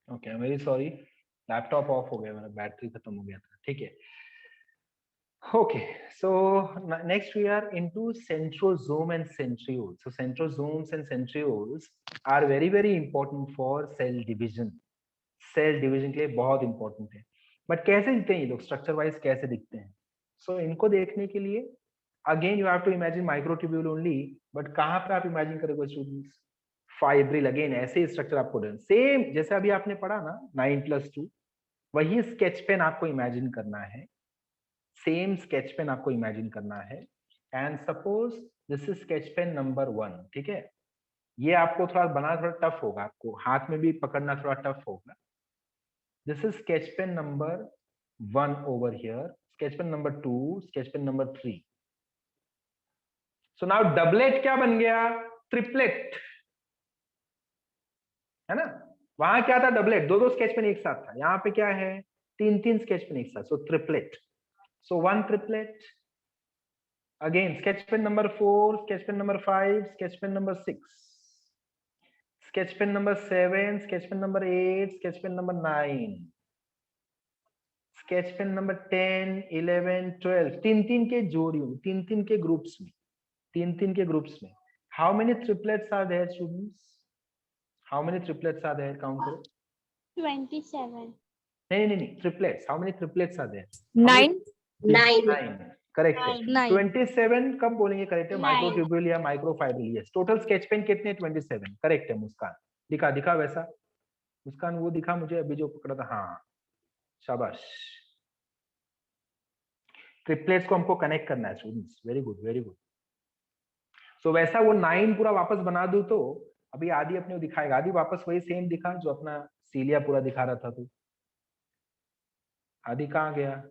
Okay, very sorry, laptop off हो गया, मेरा बैटरी खत्म हो गया था, ठीक है। Okay, so next we are into centrosome and centrioles. So centrosomes and centrioles are very very important for cell division. Cell division के लिए बहुत इंपॉर्टेंट है। बट कैसे दिखते हैं ये लोग, स्ट्रक्चर वाइज कैसे दिखते हैं? सो इनको देखने के लिए again you have to imagine microtubule only, but कहाँ पे आप इमेजिन करोगे स्टूडेंट्स? फाइब्रिल, अगेन ऐसे ही स्ट्रक्चर आपको सेम जैसे अभी आपने पढ़ा ना 9+2, वही स्केच पेन आपको इमेजिन करना है, सेम स्केच पेन आपको इमेजिन करना है। And suppose this is sketch PAN number 1, ठीक है। ये आपको थोड़ा बनाना थोड़ा टफ होगा, आपको हाथ में भी पकड़ना थोड़ा टफ होगा। This is sketch pen number 1 over here, sketch pen number 2, sketch pen number 3. So now doublet क्या बन गया? ट्रिपलेट, है ना? वहां क्या था? डबलेट, दो दो स्केच पेन एक साथ था। यहाँ पे क्या है? तीन तीन स्केच पेन एक साथ, सो ट्रिपलेट। सो 1 triplet, again sketch pen number 4, sketch pen number 5, sketch pen number 6, sketch pen number 7, sketch pen number 8, sketch pen number 9, sketch PAN number 10, 11, 12, तीन तीन के जोड़ियों, तीन तीन के ग्रुप्स में, तीन तीन के ग्रुप्स में। How many triplets are there students? How many triplets are there? Count करो। 27. नहीं नहीं नहीं, triplets, how many triplets are there? 9. 9, correct है। 9. 27 कब बोलेंगे? करेक्ट है, 9. माइक्रोट्यूब्यूल या microfibril. Yes, total sketch pen कितने? 27, करेक्ट है। मुस्कान दिखा, दिखा वैसा, मुस्कान वो दिखा मुझे अभी जो पकड़ा था। हाँ, शाबाश। ट्रिपलेट्स को हमको कनेक्ट करना है students, very good very good. So वैसा वो 9 पूरा वापस बना दूं तो अभी आदि अपने को दिखाएगा। आदि वापस वही सेम दिखा जो अपना सीलिया पूरा दिखा रहा था। तो आदि कहाँ गया?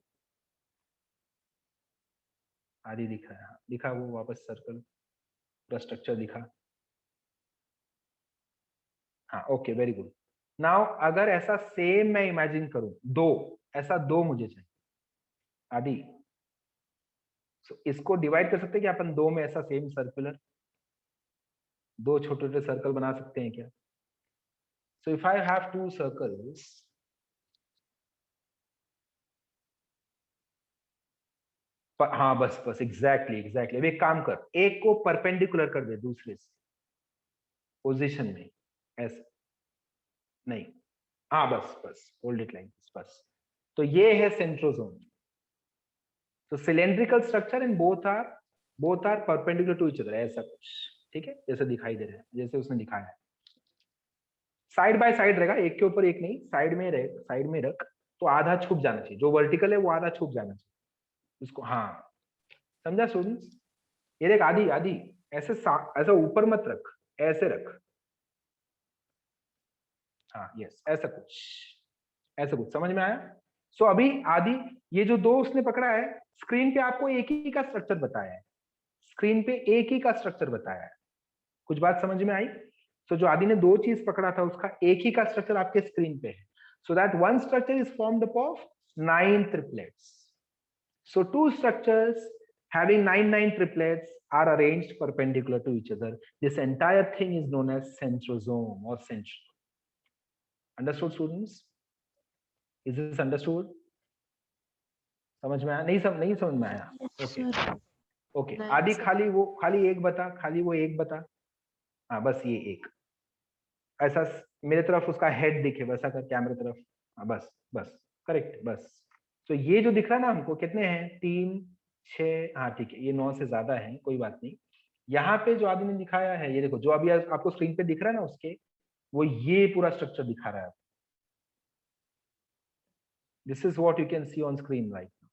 आदि दिखा है, दिखा वो वापस सर्कल पूरा स्ट्रक्चर दिखा। हाँ, ओके, वेरी गुड। नाउ अगर ऐसा सेम मैं इमेजिन करूं, दो, ऐसा दो मुझे चाहिए आदि। सो इसको डिवाइड कर सकते हैं क्या अपन दो में? ऐसा सेम सर्कुलर दो छोटे छोटे सर्कल बना सकते हैं क्या? So if I have to circles, हाँ बस बस, एग्जैक्टली एग्जैक्टली। अब एक काम कर, एक को परपेंडिकुलर कर दे दूसरे से पोजीशन में, ऐसा नहीं, हाँ बस बस, होल्ड इट लाइक दिस, बस। तो ये है सेंट्रोसोम। तो cylindrical structure in both are perpendicular to each other, ऐसा कुछ, ठीक है, जैसे दिखाई दे रहा है, जैसे उसने दिखाया है। साइड बाय साइड रहेगा, एक के ऊपर एक नहीं, साइड में रहे, साइड में रख, तो आधा छुप जाना चाहिए। जो वर्टिकल है वो आधा छुप जाना चाहिए उसको। हाँ, समझा स्टूडेंट्स? ये देख आदि, आदि ऐसे ऐसा ऊपर मत रख, ऐसे रख। हाँ यस, ऐसा कुछ, ऐसा कुछ समझ में आया? सो अभी आदि ये जो दो उसने पकड़ा है, स्क्रीन पे आपको एक ही का स्ट्रक्चर बताया है, स्क्रीन पे एक ही का स्ट्रक्चर बताया है। कुछ बात समझ में आई? सो जो आदि ने दो चीज पकड़ा था उसका एक ही का स्ट्रक्चर आपके स्क्रीन पे है। So that one structure is formed up of 9 triplets. So two structures having 9 triplets are arranged perpendicular to each other. This entire thing is known as centrosome or centriole. Understood students? Is this understood? समझ में आया? नहीं समझ में आया? Okay okay, आदि खाली एक बता, खाली वो एक बता। हाँ बस ये एक, ऐसा मेरे तरफ उसका हेड दिखे वैसा कर, कैमरे तरफ। हाँ बस बस, करेक्ट, बस। तो ये जो दिख रहा है ना हमको, कितने हैं? 3, 6, हाँ ठीक है, ये 9 से ज्यादा है, कोई बात नहीं। यहाँ पे जो आदमी ने दिखाया है, ये देखो जो अभी आपको स्क्रीन पे दिख रहा है ना उसके, वो ये पूरा स्ट्रक्चर दिखा रहा है। This is what you can C on screen right now.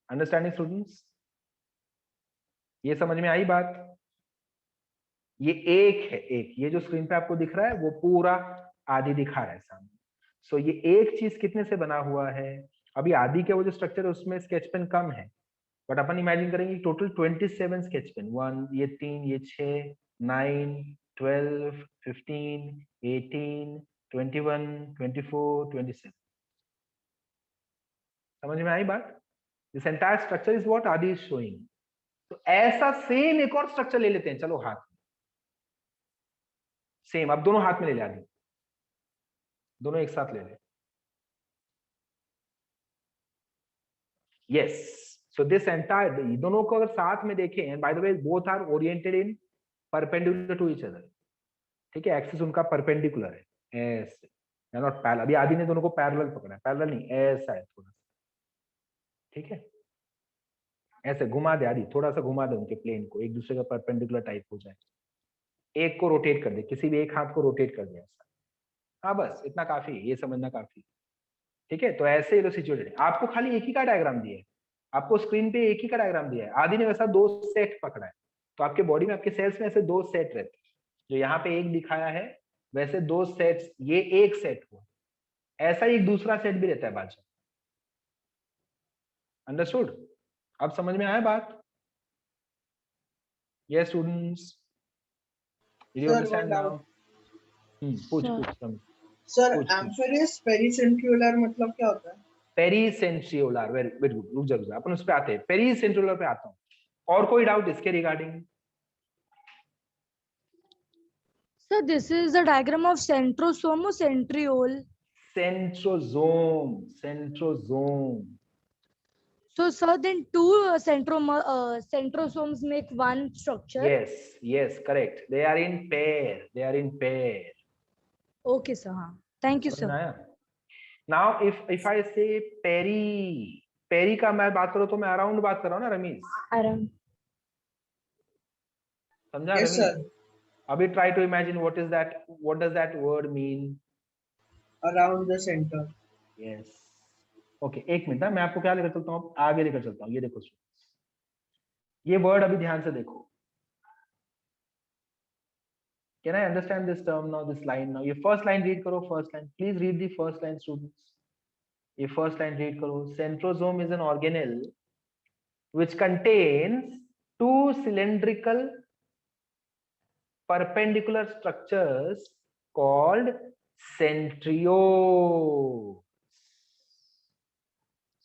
Understanding students? ये समझ में आई बात? ये एक है, एक, ये जो स्क्रीन पे आपको दिख रहा है वो पूरा आदि दिखा रहा है सामने। सो ये एक चीज कितने से बना हुआ है? अभी आदि के वो जो स्ट्रक्चर है उसमें स्केच पेन कम है, बट अपन इमेजिन करेंगे टोटल 27 स्केच पेन, 1, ये 3, ये 6, 9, 12, 15, 18, 21, 24, 27। समझ में आई बात? This entire structure is what आदि इज शोइंग। तो ऐसा सेम एक और स्ट्रक्चर ले लेते हैं, चलो हाथ में, सेम, अब दोनों हाथ में ले ले आदि। दोनों एक साथ ले लें। यस, सो दिस एंटायर, दोनों को अगर साथ में देखें, and by the way both are oriented in perpendicular to each other, ठीक है, एक्सिस उनका परपेंडिकुलर है ऐसे, नॉट पैरेलल। अभी आदि ने दोनों को पैरेलल पकड़ा है, पैरेलल नहीं, ऐसा है थोड़ा सा, ठीक है, ऐसे घुमा दे आदि, थोड़ा सा घुमा दे उनके प्लेन को, एक दूसरे का परपेंडिकुलर टाइप हो जाए, एक को रोटेट कर दे, किसी भी एक हाथ को रोटेट कर दे ऐसा। हाँ बस इतना काफी है, ये समझना काफी, ठीक है। तो ऐसे ये लोग सिचुएटेड है, आपको खाली एक ही का डायग्राम दिया है, आपको स्क्रीन पे एक ही का डायग्राम दिया है, आदि ने वैसा दो सेट पकड़ा है, तो आपके बॉडी में, आपके सेल्स में ऐसे दो सेट रहते हैं, जो यहाँ पे एक दिखाया है वैसे दो सेट्स, ये एक सेट हुआ, ऐसा ही एक दूसरा सेट भी रहता है बाजू। अंडरस्टूड? अब समझ में आया बात? Yes students, do you Sir, one understand now? doubt. पूछ Sir. पूछ समझ, Sir, पूछ पूछ। amphibious pericentriolar मतलब क्या होता है? पेरीसेंट्रियोलर, वेरी वेरी गुड, रुक जा रुक जा, अपन उस पे आते हैं, पेरीसेंट्रियोलर पे आता हूँ। और कोई डाउट इसके regarding? Sir, this is the diagram of centrosome or centriole. Centrosome, centrosome. So, sir, then two centrosomes make one structure. Yes, yes, correct. They are in pair. They are in pair. Okay, sir. Thank you, sir. Now, if I say पेरी का मैं बात करूँ तो मैं around बात कर रहा हूँ ना रमीज? Around. समझा Yes, रमीज? sir. अभी try to imagine what is that? What does that word mean? Around the center. Yes. Okay, एक मिनट ना, मैं आपको क्या लेकर चलता हूँ, आगे लेकर चलता हूँ। ये देखो, ये वर्ड अभी ध्यान से देखो। Can I understand this term now, this line now? ये first line read करो, first line. Please read the first line, students. ये first line read करो. Centrosome is an organelle which contains two cylindrical perpendicular structures called centrioles.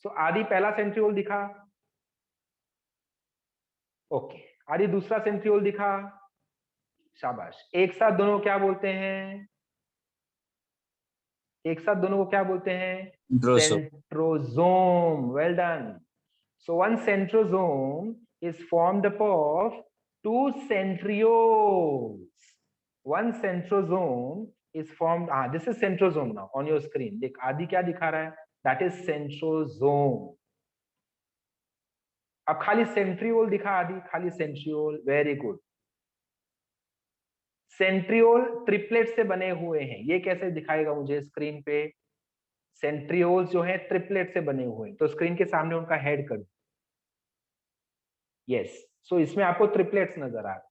So आदि पहला centriole दिखा, okay, आदि दूसरा centriole दिखा, शाबाश। एक साथ दोनों क्या बोलते हैं? एक साथ दोनों को क्या बोलते हैं? Centrosome. Well done. So one centrosome is formed up of two centrioles. One centrosome is formed. This is centrosome now on your screen. देख आदि क्या दिखा रहा है? That is centrosome. अब खाली सेंट्रियोल दिखा आदि, खाली centriole, very good. Centriole triplet से बने हुए हैं, ये कैसे दिखाएगा मुझे स्क्रीन पे? सेंट्रियोल्स जो है ट्रिपलेट से बने हुए हैं, तो स्क्रीन के सामने उनका हेड कर। यस, सो इसमें आपको ट्रिपलेट्स नजर आ रहे,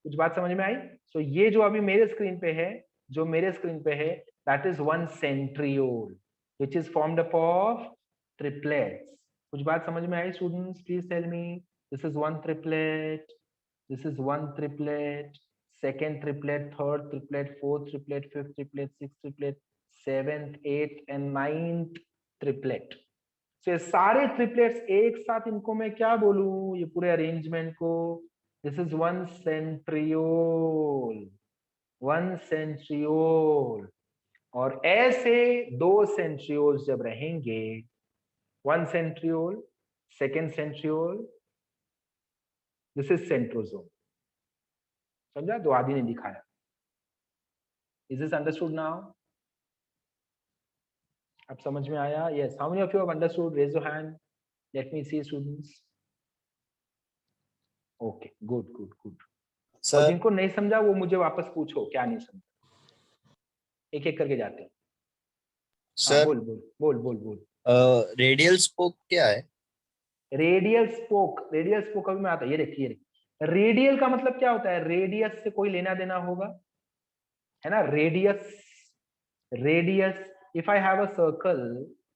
कुछ बात समझ में आई? सो ये जो अभी मेरे स्क्रीन पे है, जो मेरे स्क्रीन पे है, that is one centriole which is formed up of triplets. कुछ बात समझ में आई students? Please tell me. This is one triplet, this is one triplet, second triplet, third triplet, fourth triplet, fifth triplet, sixth triplet, seventh, eighth and ninth triplet. तो ये सारे triplets एक साथ, इनको मैं क्या बोलूं, ये पूरे अरेंजमेंट को? This is one centriole, one centriole. और ऐसे दो सेंट्रियोल्स जब रहेंगे, one centriole, second centriole, this is centrosome. समझा? तो आदि ने दिखाया। Is this understood now? अब समझ में आया? Yes, how many of you have understood? Raise your hand, let me see students. Okay, good good good. और जिनको नहीं समझा वो मुझे वापस पूछो क्या नहीं समझा, एक एक करके जाते हैं। सर, बोल बोल बोल बोल बोल। रेडियल स्पोक क्या है? रेडियल स्पोक, रेडियल स्पोक अभी में आता है, ये देखिए। रेडियल का मतलब क्या होता है? रेडियस से कोई लेना देना होगा, है ना? Radius, radius. If I have a circle,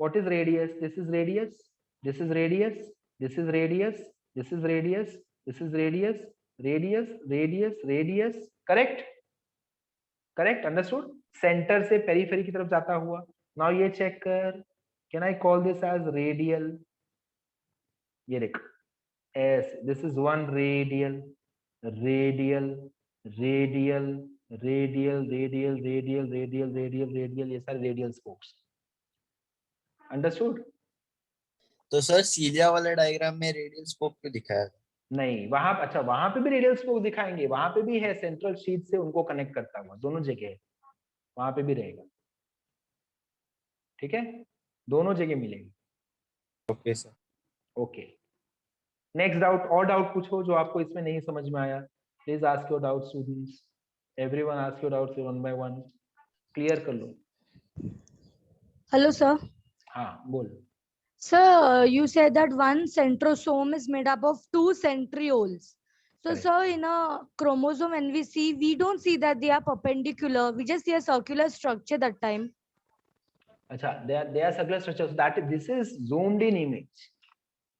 what is radius? This is radius, this is radius, this is radius, this is radius, this is radius, radius, radius, radius. Correct, correct, understood? Centre से periphery की तरफ जाता हुआ। Now ये check कर, can I call this as radial? ये देख, yes, this is one radial, radial, radial, radial radial radial radial radial radial, ये सारे रेडियल स्पोक्स। अंडरस्टूड? तो सर सीलिया वाले डायग्राम में रेडियल स्पोक क्यों दिखाया था? नहीं वहां, अच्छा वहां पे भी रेडियल स्पोक दिखाएंगे, वहां पे भी है, सेंट्रल शीट से उनको कनेक्ट करता हुआ, दोनों जगह है, वहां पे भी रहेगा। ठीक है, दोनों जगह मिलेगा। Okay sir. Okay, next doubt, और डाउट पूछो जो आपको इसमें नहीं समझ में आया। Please ask your doubt students, everyone ask your doubts one by one, clear कर लो। Hello, sir. हाँ बोल। Sir, you said that one centrosome is made up of two centrioles. So, Correct. sir, in a chromosome, when we see, we don't see that they are perpendicular. We just see a circular structure that time. अच्छा, they are circular structures, that this is zoomed in image।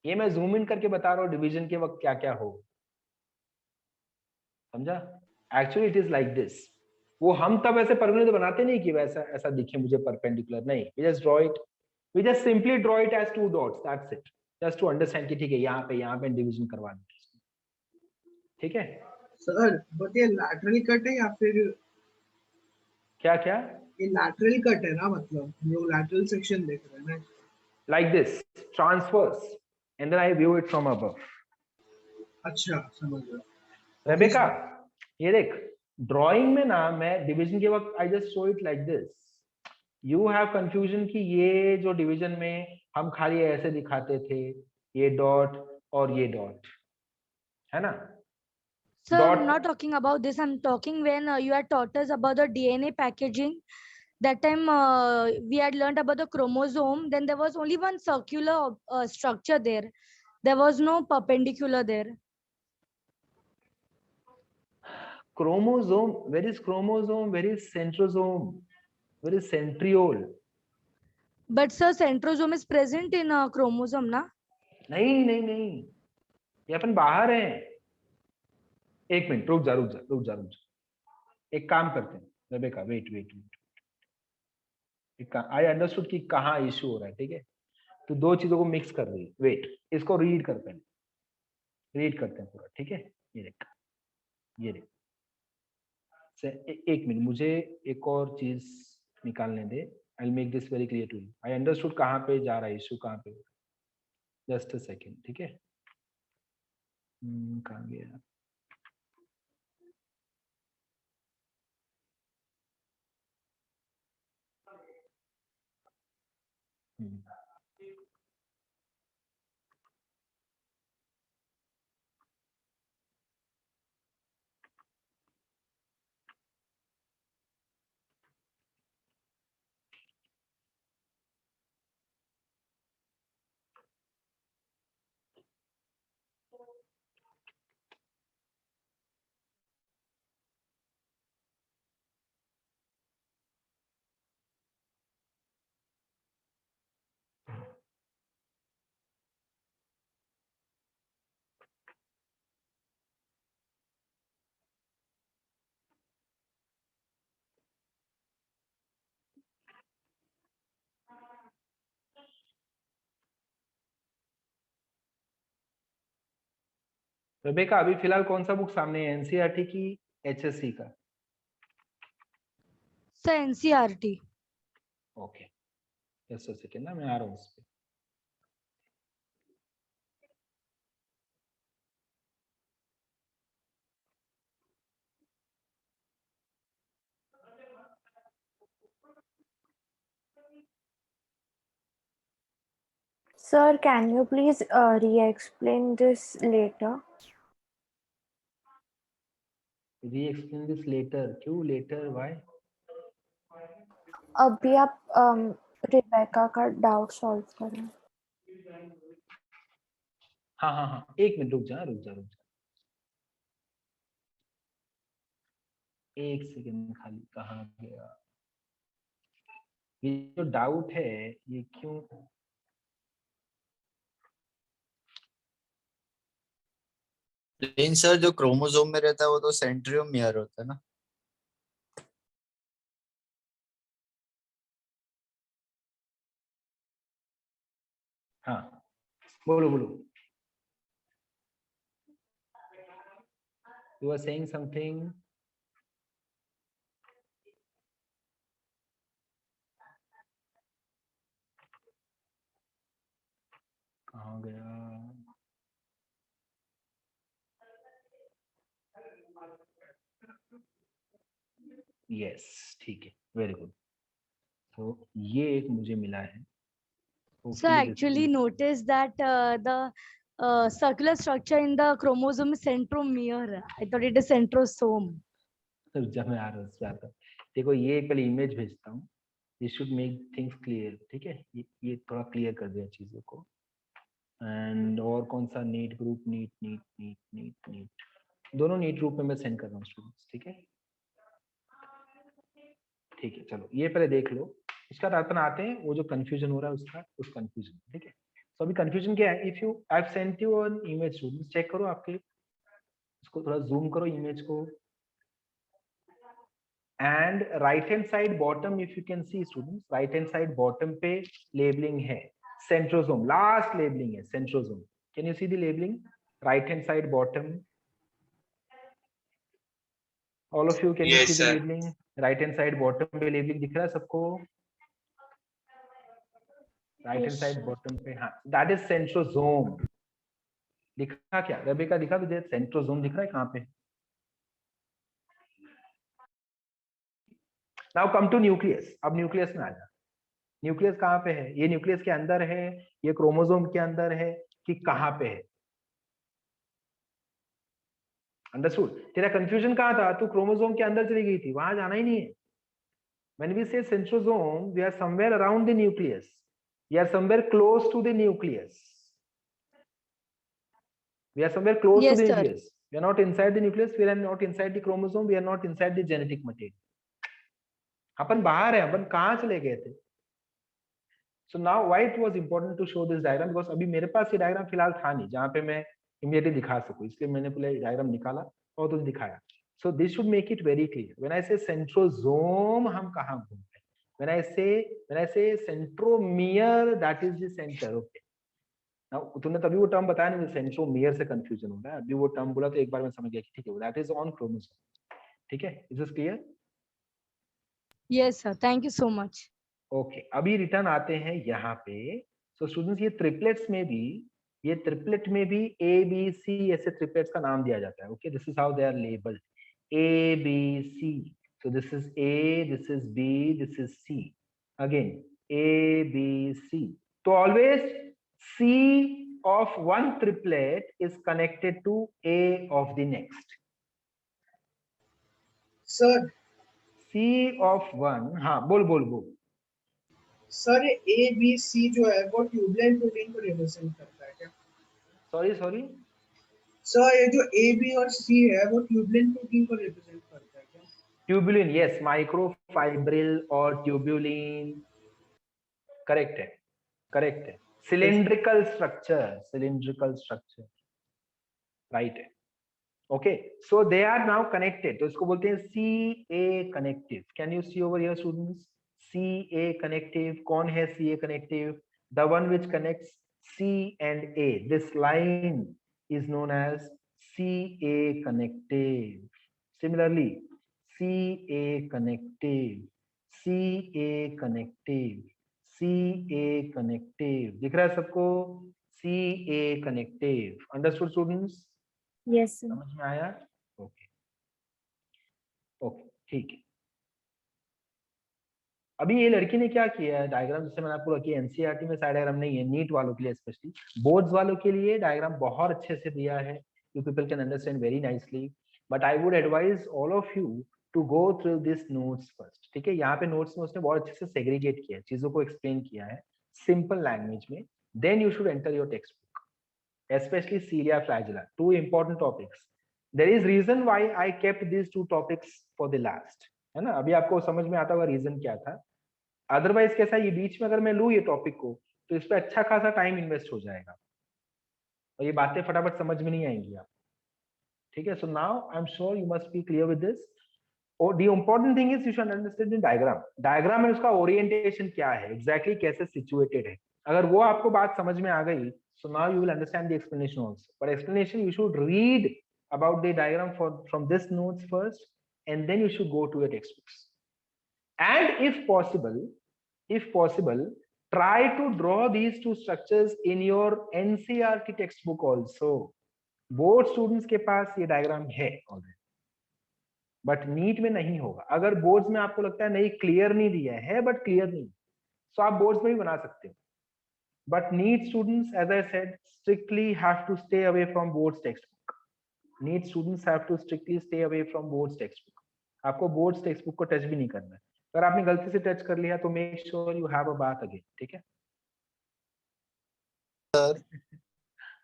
ये मैं zoom in करके बता रहा हूँ division के वक्त क्या क्या हो, समझा? Actually it is like this. वो हम तब ऐसे परमानेंट बनाते नहीं कि वैसा ऐसा दिखे मुझे परपेंडिकुलर, नहीं, we just draw it, we just simply draw it as two dots, that's it, just to understand कि ठीक है यहाँ पे डिवीजन करवा दें। ठीक है सर बट ये लैटरल कट है या फिर क्या क्या? ये लैटरल कट है ना, मतलब हम लोग लैटरल सेक्शन देख रहे हैं ना। Like this transverse and then I view it from above. अच्छा समझ गया। रेबेका ये देख, ड्राइंग में ना मैं डिवीजन के वक्त I just show it like this, you have confusion कि ये जो डिवीजन में हम खाली ऐसे दिखाते थे, ये डॉट और ये डॉट, है ना? Sir, Dot. I'm not talking about this. I'm talking when you had taught us about the DNA packaging. That time we had learned about the chromosome. Then there was only one circular structure there. There was no perpendicular there. Chromosome, where is chromosome, where is centrosome, where is centriole? But sir, centrosome is present in a chromosome, na? नहीं नहीं नहीं, ये अपन बाहर हैं। एक minute रुक जा रुक जा रुक जा रुक जा, एक काम करते हैं Rebecca, wait wait wait, I understood कि कहाँ इशू हो रहा है। ठीक है, तो दो चीजों को मिक्स कर रही है, वेट, इसको रीड करते हैं, रीड करते हैं पूरा। ठीक है, ये देख, ये देख, एक मिनट मुझे एक और चीज निकालने दे, I will make this very clear to you. I understood कहाँ पे जा रहा है इशू, कहाँ पे, जस्ट अ सेकेंड। ठीक है, कहाँ गया? रेबेका अभी फिलहाल कौन सा बुक सामने है, एनसीईआरटी की एचएससी का? Sir, NCERT. Okay, just a second ना, मैं आ रहा हूँ उस पे। Sir, can you please re-explain this later? री एक्सप्लेन दिस लेटर, क्यों लेटर, व्हाई? अभी आप रिबेका का डाउट सॉल्व करें। हाँ हाँ हाँ, एक मिनट रुक जा रुक जा रुक जा, एक सेकेंड खाली, कहाँ गया ये जो डाउट है, ये क्यों? लेकिन सर जो क्रोमोसोम में रहता है वो तो सेंट्रियोमियर होता है ना? हाँ बोलो बोलो, you are saying something। कहाँ गया? यस, ठीक है, वेरी गुड। तो ये एक मुझे मिला है। So Hopefully I this actually will- noticed that the circular structure in the chromosome is centromere. I thought it is centrosome. जब मैं आ रहा हूँ उस पे आता हूँ। देखो ये एक पहले इमेज भेजता हूँ, this should make things clear, ठीक है, ये थोड़ा क्लियर कर दिया चीजों को। एंड और कौन सा नीट ग्रुप, नीट दोनों नीट ग्रुप में मैं सेंड कर रहा हूँ स्टूडेंट्स, ठीक है। ठीक है, चलो ये पहले देख लो, इसका बाद अपन आते हैं वो जो कंफ्यूजन हो रहा है उसका, उस कंफ्यूजन, ठीक है। तो अभी कंफ्यूजन क्या है, if you I have sent you an image students, check करो आपके, इसको थोड़ा जूम करो इमेज को, and right hand side bottom if you can see students, right hand side bottom पे लेबलिंग है सेंट्रोसोम, लास्ट लेबलिंग है centrosome. Can you see the labelling right hand side bottom? All of you can you see the labelling right hand side bottom पे? Labelling दिख रहा है सबको right hand Yes, side sir. Bottom पे? हाँ, that is centrosome. दिखा क्या Rebecca, दिखा तुझे सेंट्रोसोम दिख रहा है कहाँ पे? Now come to nucleus. अब न्यूक्लियस में आ जा। न्यूक्लियस कहाँ पे है? ये न्यूक्लियस के अंदर है, ये क्रोमोसोम के अंदर है, कि कहाँ पे है? अंडरस्टूड? तेरा कंफ्यूजन कहाँ था? तू क्रोमोसोम के अंदर चली गई थी, वहां जाना ही नहीं है। When we say centrosome, we are somewhere around the nucleus. We are somewhere close to the nucleus. We are somewhere close to Yes, the sir. nucleus. We are not inside the nucleus. We are not inside the chromosome. We are not inside the genetic material. अपन बाहर है, अपन कहाँ चले गए थे? So now why it was important to show this diagram? Because अभी मेरे पास ये diagram फिलहाल था नहीं जहाँ पे मैं इमीडिएटली दिखा सकूं, इसलिए मैंने पहले डायग्राम निकाला और तुझे दिखाया। So this should make it very clear. When I say centrosome, हम कहाँ घूमते हैं? When I say centromere, that is the center. Okay. Now तूने तभी वो टर्म बताया नहीं, सेंट्रोमियर से कंफ्यूजन हो रहा है। अभी वो टर्म बोला तो एक बार मैं समझ गया कि ठीक है, that is on chromosome. ठीक है, is this clear? Yes, sir. Thank you so much. Okay, अभी रिटर्न आते हैं यहाँ पे। सो स्टूडेंट्स, ये ट्रिपलेट्स में भी, ये ट्रिपलेट में भी ए बी सी ऐसे ट्रिपलेट्स का नाम दिया जाता है। Okay, this is how they are labelled, A B C. So this is A, this is B, this is C, again A B C. तो always C of one triplet is connected to A of the next. Sir C of one, हाँ बोल बोल बोल। Sir ए B सी जो है वो ट्यूबलाइन protein को represent करता है क्या? सॉरी सॉरी, सर ये जो ए बी और सी है वो ट्यूबलाइन प्रोटीन को रिप्रेजेंट करता है क्या? ट्यूबुलिन, यस, माइक्रोफाइब्रिल और ट्यूबुलिन, करेक्ट है, करेक्ट है। सिलिंड्रिकल स्ट्रक्चर, राइट है। Okay, so they are now connected, तो इसको बोलते हैं C A connective. Can you see over here students, C A connective. कौन है C A connective? The one which connects C and A, this line is known as CA connective. Similarly, CA connective, CA connective, CA connective. दिख रहा है सबको? CA connective. Understood students? Yes, sir. समझ में आया? Okay okay, ठीक है। अभी ये लड़की ने क्या किया है, डायग्राम जैसे मैंने आपको रखी है, एनसीईआरटी में साइड डायग्राम नहीं है, नीट वालों के लिए स्पेशली, बोर्ड्स वालों के लिए डायग्राम बहुत अच्छे से दिया है, you people can understand very nicely, but I would advise all of you to go through this notes first. ठीक है, यहाँ पे नोट्स में उसने बहुत अच्छे से सेग्रीगेट किया है, चीजों को एक्सप्लेन किया है सिंपल लैंग्वेज में, then you should enter your textbook, especially cilia flagella, two important topics. There is reason why I kept these two topics for the last, है ना? अभी आपको समझ में आता होगा रीजन क्या था। अदरवाइज कैसा, ये बीच में अगर मैं लूँ ये टॉपिक को तो इस पे अच्छा खासा टाइम इन्वेस्ट हो जाएगा और ये बातें फटाफट समझ में नहीं आएंगी आप। ठीक है, so now I am sure you must be clear with this. और the important thing is you should understand the diagram. Diagram में उसका ओरिएंटेशन क्या है, एग्जैक्टली कैसे सिचुएटेड है, अगर वो आपको बात समझ में आ गई, so now you will understand the explanation also. But explanation you should read about the diagram from this notes first, and then you should go to your textbooks. And if possible, try to draw these two structures in your NCERT textbook also. Board students के पास ये diagram है already, but NEET में नहीं होगा. अगर boards में आपको लगता है नहीं क्लियर नहीं दिया है, बट क्लियर नहीं, तो आप बोर्ड्स में भी बना सकते हो. But NEET students, as I said, strictly have to stay away from boards textbook. NEET students have to strictly stay away from boards textbook. आपको बोर्ड्स टेक्स्टबुक को टच भी नहीं करना है. अगर आपने गलती से टच कर लिया तो make sure you have a बात अगेन. ठीक है सर.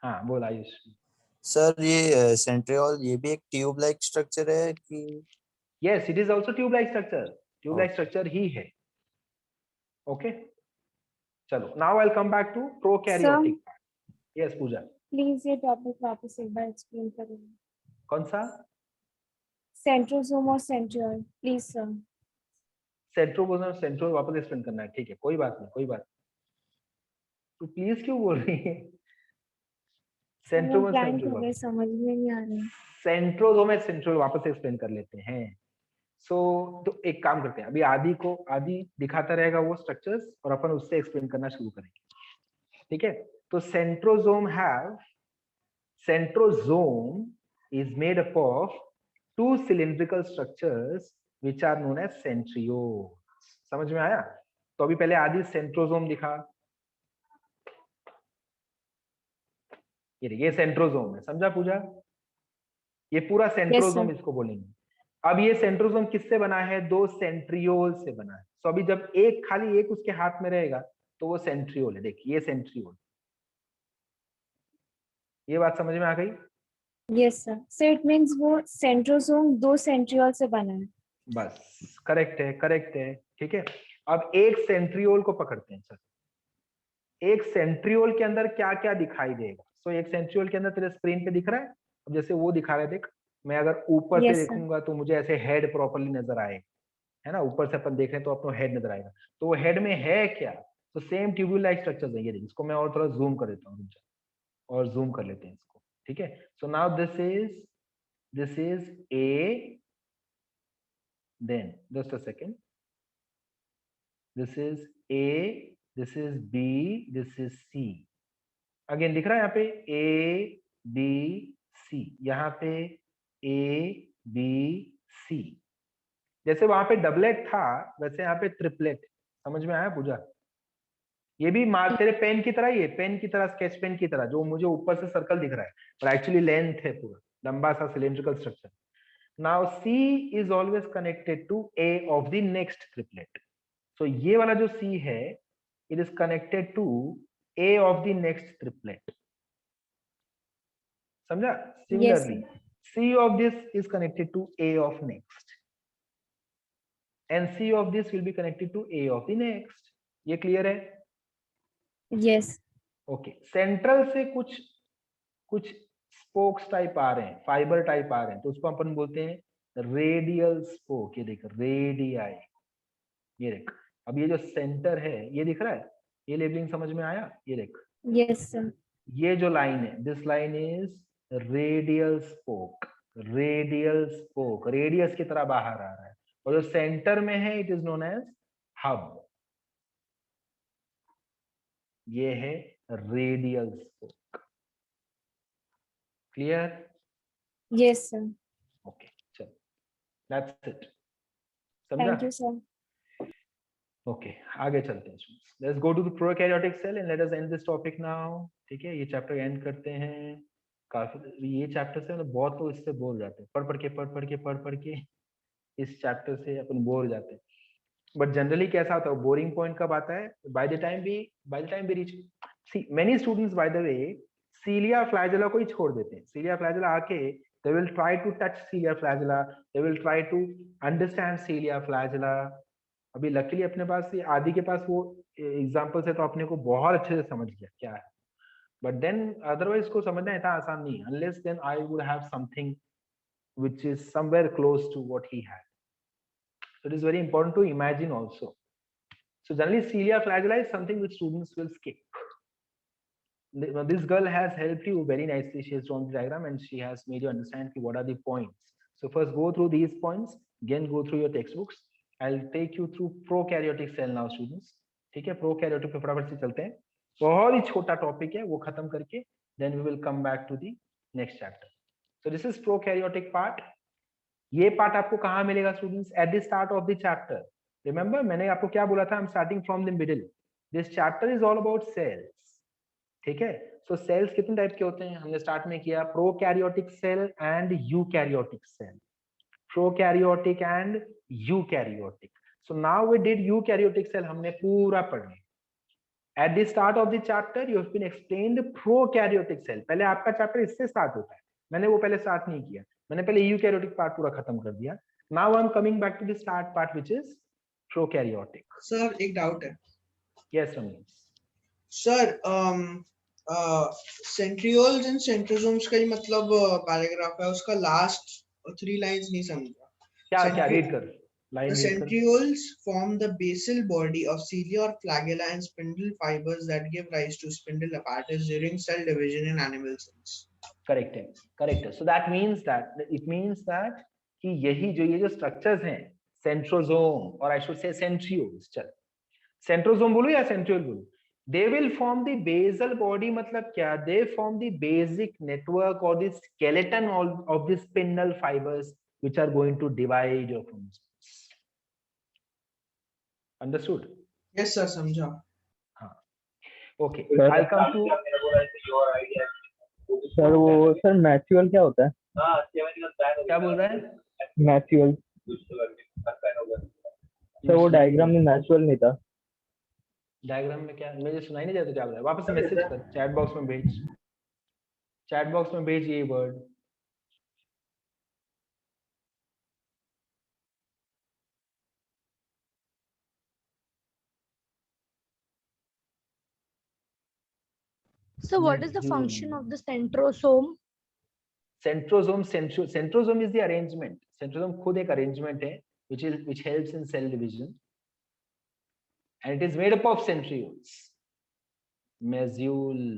हाँ बोल आयुष. सर ये सेंट्रियोल ये भी एक ट्यूब लाइक स्ट्रक्चर है कि? Yes, it is also tube like structure. Tube like structure ही है. ओके चलो, now I will come back to prokaryotic part. Yes Pooja. Please ये टॉपिक वापस एक बार एक्सप्लेन करें. कौन सा? सेंट्रोसोम और सेंट्रियोल प्लीज सर. सेंट्रोसोम और सेंट्रियोल वापस एक्सप्लेन करना है. ठीक है, कोई बात नहीं, कोई बात. तू प्लीज क्यों बोल रही है? सेंट्रोसोम ब्लैंक हो गए, समझ में नहीं आ रहा. सेंट्रोसोम और सेंट्रियोल वापस एक्सप्लेन कर लेते हैं. सो तो एक काम करते हैं, अभी आदि दिखाता रहेगा वो स्ट्रक्चर्स और अपन उससे एक्सप्लेन करना शुरू करेंगे. ठीक है, तो centrosome is made up of two cylindrical structures which are known as centrioles. समझ में आया? तो अभी पहले आदि सेंट्रोसोम दिखा. ये सेंट्रोसोम है, समझा पूजा? ये पूरा सेंट्रोसोम इसको बोलेंगे. अब ये सेंट्रोसोम किससे बना है? दो सेंट्रियोल से बना है. तो अभी जब खाली एक उसके हाथ में रहेगा तो वो सेंट्रियोल है. देखिए ये सेंट्रियोल. ये बात समझ में आ गई? Yes sir. So it means वो सेंट्रोसोम दो सेंट्रियोल से बना है. बस करेक्ट है. ठीक है, अब एक सेंट्रियोल को पकड़ते हैं. चल, एक सेंट्रियोल के अंदर क्या क्या दिखाई देगा? सो एक सेंट्रियोल के अंदर तेरे स्क्रीन पे दिख रहा है. अब जैसे वो दिखा रहे, देख, मैं अगर ऊपर से देखूंगा तो मुझे ऐसे हेड प्रॉपर्ली नजर आएगा, है ना. ऊपर से अपन देख रहे हैं तो अपना हेड नजर आएगा. तो वो हेड में है क्या? तो सेम ट्यूब्यूल लाइक स्ट्रक्चर्स है. ये देखिए, इसको मैं और थोड़ा जूम कर देता हूँ और जूम कर लेते हैं इसको. ठीक है, so now this is A, then just a second, this is A, this is B, this is C. Again दिख रहा है यहाँ पे ए बी सी, यहाँ पे ए बी सी. जैसे वहां पे डबलेट था वैसे यहाँ पे ट्रिपलेट. समझ में आया पूजा? ये भी तेरे पेन की तरह ही है, पेन की तरह, स्केच पेन की तरह, जो मुझे ऊपर से सर्कल दिख रहा है पर एक्चुअली लेंथ है, पूरा लंबा सा cylindrical structure. Now C is always connected to A of the next triplet. So ये वाला जो सी है, it is connected to A of the next triplet. समझा? Similarly C of this is connected to A of next and C of this will be connected to A of the next. ये clear है? Yes. Okay, central से कुछ spokes type आ रहे हैं, fibre type आ रहे हैं, तो उसको अपन बोलते हैं रेडियल स्पोक. ये देख, रेडियाई. ये देख, अब ये जो सेंटर है ये दिख रहा है, ये लेबलिंग समझ में आया? ये देख, यस सर. ये जो लाइन है, this line is radial spoke. Radius की तरह बाहर आ रहा है. और जो सेंटर में है, it is known as hub. ये है radial spoke. Clear? Yes sir. Okay चलो, दैट्स इट. समझा? Thank you sir. ओके, आगे चलते हैं. Let's go to the prokaryotic cell and let us end this topic now. ठीक है, ये चैप्टर एंड करते हैं. काफी ये चैप्टर से बहुत लोग इससे बोर जाते हैं, पढ़ के इस चैप्टर से अपन बोर हो जाते हैं. बट जनरली कैसा होता है, बोरिंग पॉइंट कब आता है? By the time we reach, see many students by the way cilia flagella को ही छोड़ देते हैं. सीलिया फ्लैजेला आके they will try to touch cilia flagella, they will try to understand cilia flagella. अभी लकीली अपने पास आदि के पास वो एग्जांपल्स है तो अपने को बहुत अच्छे से समझ गया क्या है. बट देन अदरवाइज को समझना इतना आसान नहीं, unless then I would have something which is somewhere close to what he had. So it is very important to imagine also. So generally cilia flagella is something which students will skip. This girl has helped you very nicely. She has drawn the diagram and she has made you understand what are the points. So first go through these points, again go through your textbooks. I'll take you through prokaryotic cell now, students. ठीक है, prokaryotic पे फटाफट से चलते हैं, बहुत ही छोटा topic है, वो खत्म करके then we will come back to the next chapter. So this is prokaryotic part. ये पार्ट आपको कहाँ मिलेगा students? At the start of the chapter. Remember मैंने आपको क्या बोला था? I am starting from the middle. This chapter is all about cells. ठीक है, सो सेल्स कितने टाइप के होते हैं? हमने स्टार्ट में किया prokaryotic cell and eukaryotic cell, prokaryotic and eukaryotic. So now we did eukaryotic cell, हमने पूरा पढ़ लिया। At the start of the chapter, you have been explained prokaryotic cell. पहले आपका चैप्टर इससे स्टार्ट होता है, मैंने वो पहले स्टार्ट नहीं किया, मैंने पहले यूकैरियोटिक पार्ट पूरा खत्म कर दिया। Now I'm coming back to the start part, which is prokaryotic. Sir एक डाउट है Yes, Ramesh. Sir, centrioles and centrosomes का ही मतलब पैराग्राफ है, उसका लास्ट 3 लाइंस नहीं समझा। क्या रीड कर, लाइन The रीड कर। centrioles form the basal body of cilia or flagella and spindle fibers that give rise to spindle apparatus during cell division in animal cells. Correct है, correct है। So that means that, it means that कि यही जो ये जो structures हैं, centrosome और I should say centrioles, चल सेंट्रोसोम बोलूं या सेंट्रियोल बोलूं, they will form the basal body, मतलब क्या? They form the basic network or the skeleton of the spindle fibers which are going to divide your chromosomes. Understood? Yes sir, समझा। हाँ, okay. I'll come to sir वो sir मैच्यूअल क्या होता है? क्या बोल रहा है? मैच्यूअल सर वो डायग्राम में मैच्यूअल नहीं था। डायग्राम में क्या? मुझे सुनाई नहीं देता क्या बोल रहा है? वापस मैसेज कर, चैट बॉक्स में भेज, चैट बॉक्स में भेज ये word. So what is the function of the centrosome? Centrosome, centrosome is the arrangement, centrosome खुद एक अरेंजमेंट है which helps in cell division, and it is made up of centrioles. Mesule.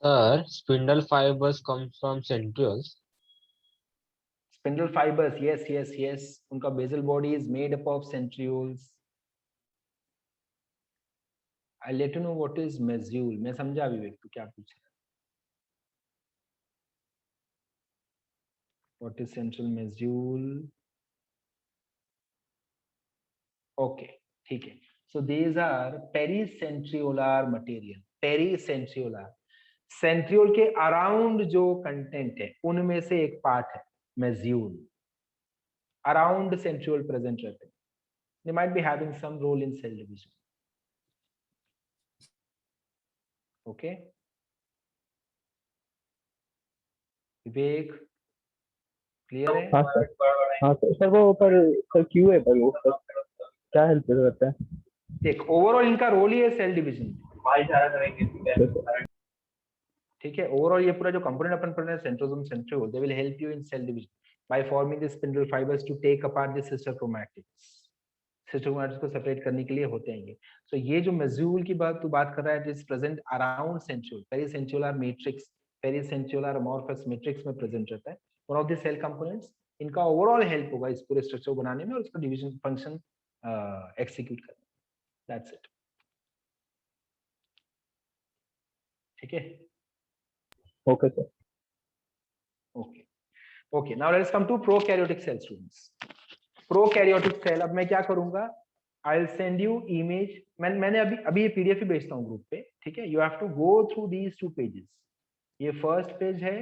Sir, spindle fibers come from centrioles. Spindle fibers, yes. उनका basal body is made up of centrioles. I'll let you know what is mesule. मैं समझा विवेक, तू क्या पूछ रहा है? What is central mesule? Okay, ठीक है. So these are pericentriolar material. Pericentriolar. Centriole के अराउंड जो कंटेंट है उनमें से एक पार्ट है मेज्यूल. अराउंड सेंट्रियोल प्रेजेंट रहते हैं. They might be having some role in cell division. Okay. Vivek clear है? हाँ सर, सर वो पर सर क्यों है पर वो सर क्या हेल्प करता है? देख, ओवरऑल इनका रोल ही है सेल डिवीजन. ठीक है, ओवरऑल ये पूरा जो कंपोनेंट अपन पढ़ रहे हैं centrosome, centriole, they will help you in cell division by forming the spindle fibres to take apart the sister chromatids. Sister chromatids को सेपरेट करने के लिए होते हैं ये. सो ये जो मेज्यूल की बात कर रहा है, is present around centriole. Pericentriolar matrix, pericentriolar amorphous matrix में प्रेजेंट रहता है. One of the cell components. इनका ओवरऑल हेल्प होगा इस पूरे स्ट्रक्चर को बनाने में और उसका डिवीजन फंक्शन एक्सिक्यूट करने में. That's it. ठीक है. Okay sir. Okay, now let's come to prokaryotic cell, students. Prokaryotic cell, अब मैं क्या करूंगा? I'll send you image. मैंने अभी ये PDF ही भेजता हूँ ग्रुप पे. ठीक है, you have to go through these 2 pages. ये फर्स्ट पेज है,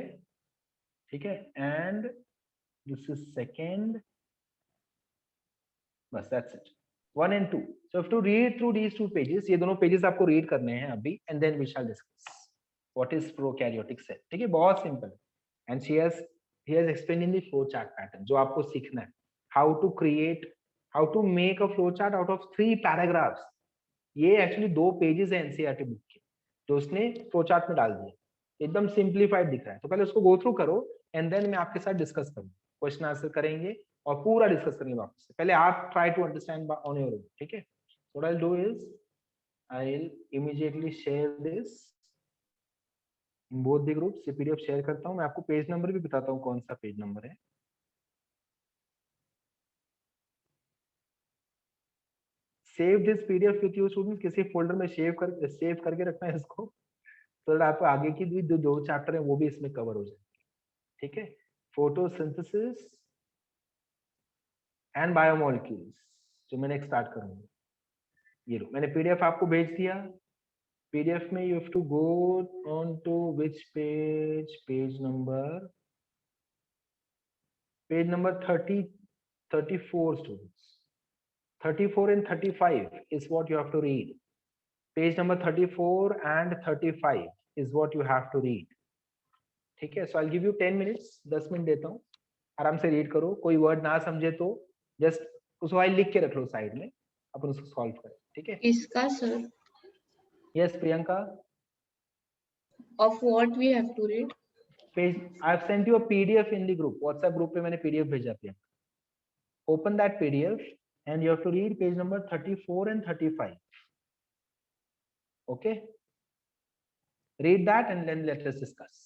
ठीक है, and this is second. बस that's it. 1 and 2. So you have to read through these 2 pages. ये दोनों पेजेस आपको रीड करने हैं अभी, and then we shall discuss what is prokaryotic cell. ठीक है, बहुत सिंपल है. And he has explained in the flow chart pattern जो आपको सीखना है. How to make a flow chart out of 3 paragraphs. ये एक्चुअली 2 पेजेस है एनसीईआरटी बुक के जो उसने फ्लो चार्ट में डाल दिया. एकदम सिंप्लीफाइड दिख रहा है. तो पहले उसको गो थ्रू करो एंड देन मैं आपके साथ डिस्कस करूंगा, क्वेश्चन आंसर करेंगे और पूरा डिस्कस करेंगे वापस से. पहले आप try to understand on your own. ठीक है. What I will do is I will immediately share this in both the groups. ये पीडीएफ शेयर करता हूं. मैं आपको पेज नंबर भी बताता हूं कौन सा पेज नंबर है. Save this PDF with you students, किसी फोल्डर में सेव करके रखना है इसको, तो आपको आगे की भी दो चैप्टर है वो भी इसमें कवर हो जाए। ठीक है, फोटोसिंथेसिस एंड बायोमोलिक्यूल्स जो मैंने स्टार्ट करूंगा। ये लो मैंने पीडीएफ आपको भेज दिया। पीडीएफ में you have to go on to which page, page number 30 34 students, 34 and 35 is what you have to read. Page number 34 and 35 is what you have to read. ठीक है, so I'll give you 10 minutes, 10 minute देता हूँ, आराम से read करो, कोई word ना समझे तो जस्ट उसको लिख के रख लो साइड में, अपन उसको सॉल्व करें। ठीक है, इसका sir yes Priyanka, of what we have to read? Page I have sent you a PDF in the group, WhatsApp group पे मैंने पीडीएफ भेजा Priyanka, open that pdf and you have to read page number 34 and 35. Okay, read that and then let us discuss.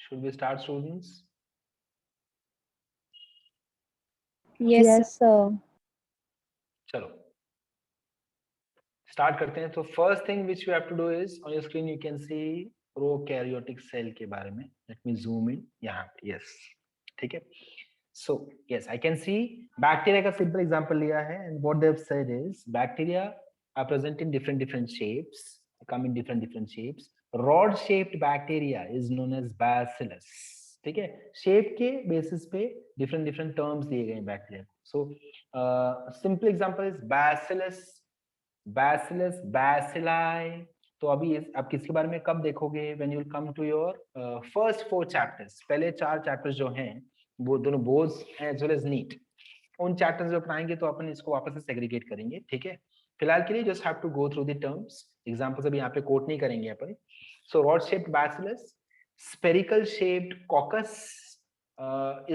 Should we start, students? Yes, sir. चलो start करते हैं. तो first thing which you have to do is on your screen you can see prokaryotic cell के बारे में. Let me zoom in यहाँ पे. Yes, ठीक है. So yes, I can see bacteria का सिंपल एग्जांपल लिया है and what they have said is bacteria are present in different shapes, come in different shapes. Rod shaped bacteria is known as bacillus. ठीक है, shape के basis पे different terms दिए गए हैं बैक्टीरिया को. So simple example is bacillus, bacillus, bacilli. तो अभी आप किसके बारे में कब देखोगे? When you will come to your first 4 chapters. पहले 4 चैप्टर्स जो हैं वो दोनों boards as well as NEET, उन चैप्टर्स जो पढ़ाएंगे तो अपन इसको वापस से सेग्रीगेट करेंगे. ठीक है, फिलहाल के लिए just have to go through the terms. Examples अभी यहाँ पे कोट नहीं करेंगे अपन. So rod shaped bacillus, spherical shaped coccus,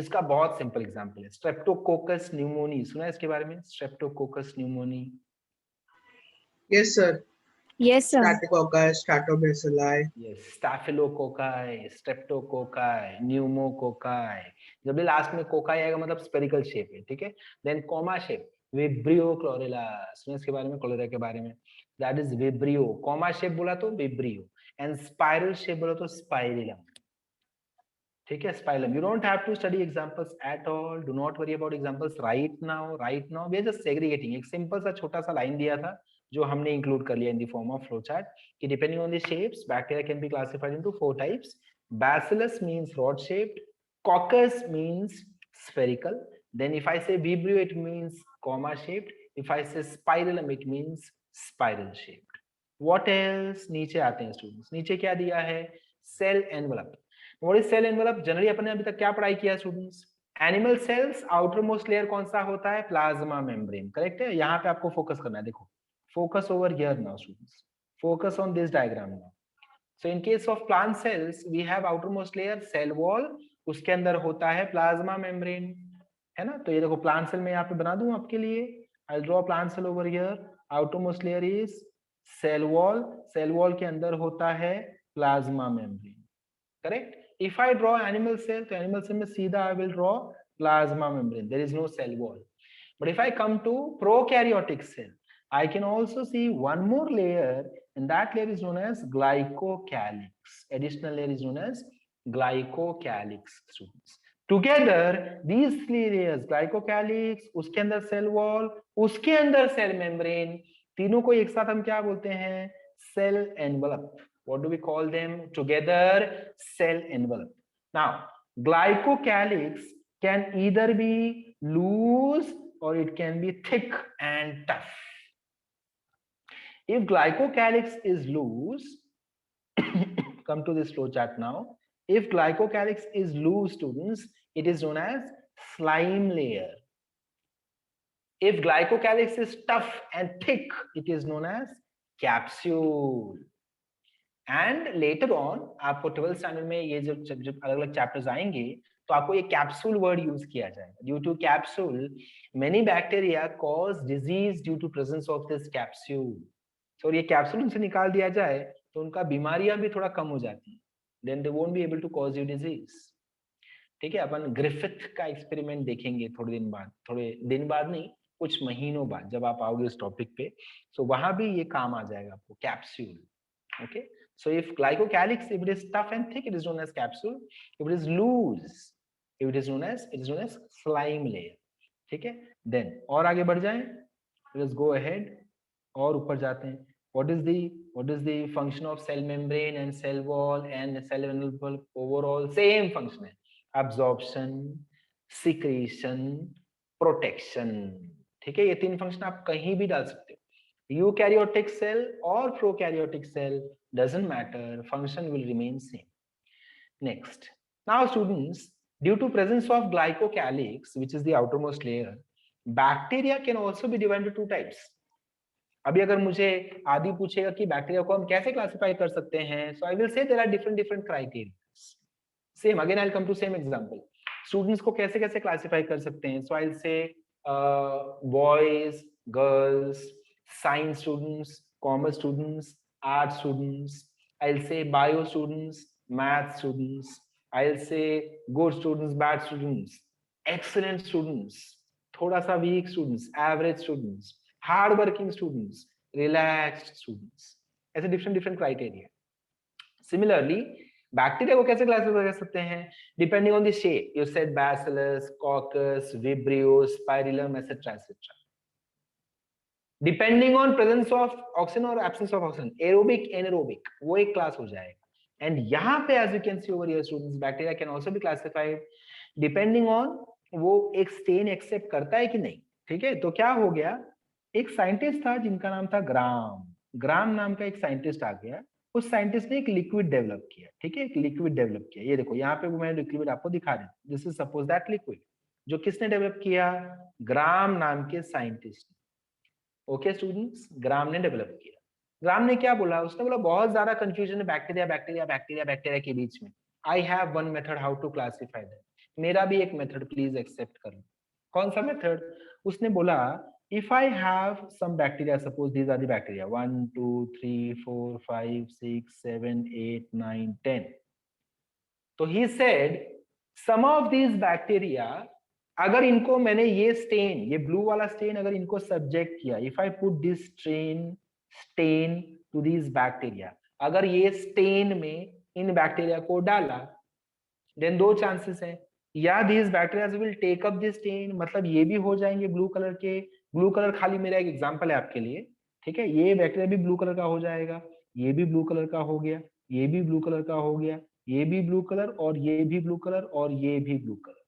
इसका बहुत सिंपल एग्जांपल है स्ट्रेप्टोकोकस न्यूमोनी. सुना है इसके बारे में? Streptococcus pneumoniae. Yes, sir. Yes, sir. Staphylococcus, Staphylococcus. Yes, staphylococci, streptococci, pneumococci. जब भी लास्ट में कोकाई आएगा मतलब स्फेरिकल शेप है. ठीक है. Then comma shape, Vibrio Chlorella. सुना इसके बारे में? क्लोरेला के बारे में. That is Vibrio. Comma shape बोला तो विब्रियो एंड स्पाइरल शेप बोला तो स्पाइरिलम. ठीक है, Spirillum. You don't have to study examples at all. Do not worry about examples right now. We are just segregating. एक सिंपल सा छोटा सा लाइन दिया था जो हमने इंक्लूड कर लिया in the form of flow chart कि depending on the shapes bacteria can be classified into 4 types. Bacillus means rod shaped, coccus means spherical. Then if I say vibrio it means comma shaped. If I say spiralum it means spiral shaped. What else? नीचे आते हैं students. नीचे क्या दिया है? Cell envelope. What is cell envelope? Generally अपन ने अभी तक क्या पढ़ाई किया students? Animal cells outer most layer कौन सा होता है? Plasma membrane. करेक्ट है. यहाँ पे आपको फोकस करना है. देखो, focus over here now students. Focus on this diagram now. So in case of plant cells we have outermost layer cell wall, उसके अंदर होता है प्लाज्मा मेम्ब्रेन, है ना. तो ये देखो प्लांट सेल में यहाँ पे बना दूं आपके लिए. I'll draw plant cell over here. Outermost layer is cell wall. Cell wall के अंदर होता है plasma membrane. Correct. If I draw animal cell, तो animal cell में सीधा I will draw plasma membrane. There is no cell wall. But if I come to prokaryotic cell, I can also see one more layer, and that layer is known as glycocalyx. Additional layer is known as glycocalyx, students. Together, these 3 layers, glycocalyx, उसके अंदर cell wall, उसके अंदर cell membrane, तीनों को एक साथ हम क्या बोलते हैं? Cell envelope. What do we call them? Together, cell envelope. Now, glycocalyx can either be loose or it can be thick and tough. If glycocalyx is loose, come to this flow chart now. If glycocalyx is loose, students, it is known as slime layer. If glycocalyx is tough and thick, it is known as capsule. And later on, आपको 12th standard में ये जब अलग-अलग chapters आएंगे, तो आपको ये capsule word use किया जाएगा. Due to capsule, many bacteria cause disease due to presence of this capsule. तो ये कैप्सूल उनसे निकाल दिया जाए तो उनका बीमारियां भी थोड़ा कम हो जाती हैं. Then they won't be able to cause you disease. ठीक है. अपन ग्रिफिथ का एक्सपेरिमेंट देखेंगे थोड़े दिन बाद नहीं, कुछ महीनों बाद जब आप आओगे इस टॉपिक पे. सो वहां भी ये काम आ जाएगा आपको, capsule. Okay. So if glycocalyx, if it is tough and thick, it is known as capsule. If it is loose, it is known as slime layer. ठीक है. Then और आगे बढ़ जाएं. Let's go ahead. और ऊपर जाते हैं. What is the function of cell membrane and cell wall and cell envelope? Overall same function है. Absorption, secretion, protection. ठीक है. ये 3 फंक्शन आप कहीं भी डाल सकते हो. Eukaryotic cell or prokaryotic cell, doesn't matter, function will remain same. Next, now students, due to presence of glycocalyx, which is the outermost layer, bacteria can also be divided into 2 types. अभी अगर मुझे आदि पूछेगा कि bacteria को हम कैसे classify कर सकते हैं, so I will say there are different criteria. Same, again I'll come to same example. Students को कैसे कैसे क्लासिफाई कर सकते हैं, so I'll say boys, girls, science students, commerce students, art students. I'll say bio students, math students, I'll say good students, bad students, excellent students, थोड़ा सा weak students, average students, hard working students, relaxed students. ऐसे different criteria. Similarly, bacteria को कैसे classify कर सकते हैं? Depending on the shape. You said bacillus, coccus, vibrio, spirillum, etcetera etcetera. Depending on presence of oxygen और absence of oxygen, aerobic, anaerobic, वो एक class हो जाएगा. एंड यहाँ पे as you can see over here students, bacteria can also be classified depending on वो एक stand accept करता है कि नहीं. ठीक है, तो क्या हो गया, एक साइंटिस्ट था जिनका नाम था ग्राम नाम का एक साइंटिस्ट आ गया. उस साइंटिस्ट ने एक लिक्विड डेवलप किया. ठीक है, एक लिक्विड डेवलप किया. ये देखो यहाँ पे मैं लिक्विड आपको दिखा रहा हूँ. This is suppose that liquid जो किसने डेवलप किया? ग्राम नाम के साइंटिस्ट ने. ओके स्टूडेंट्स, ग्राम ने डेवलप किया. ग्राम ने क्या बोला? उसने बोला बहुत ज्यादा कंफ्यूजन है बैक्टीरिया के बीच में. I have one method how to classify that. मेरा भी एक मेथड प्लीज एक्सेप्ट कर लो. कौन सा मेथड? उसने बोला if I have some bacteria, suppose these are the bacteria 1 2 3 4 5 6 7 8 9 10. So he said some of these bacteria, अगर इनको मैंने ये स्टेन, ये ब्लू वाला स्टेन अगर इनको सब्जेक्ट किया, if I put this stain to these bacteria, अगर ये स्टेन में इन बैक्टीरिया को डाला, then दो चांसेस है. या these bacteria will take up this stain, मतलब ये भी हो जाएंगे ब्लू कलर के. ब्लू कलर खाली मेरा एक एग्जांपल है आपके लिए. ठीक है, ये बैक्टीरिया भी ब्लू कलर का हो जाएगा, ये भी ब्लू कलर का हो गया, ये भी ब्लू कलर का हो गया, ये भी ब्लू कलर, और ये भी ब्लू कलर, और ये भी ब्लू कलर.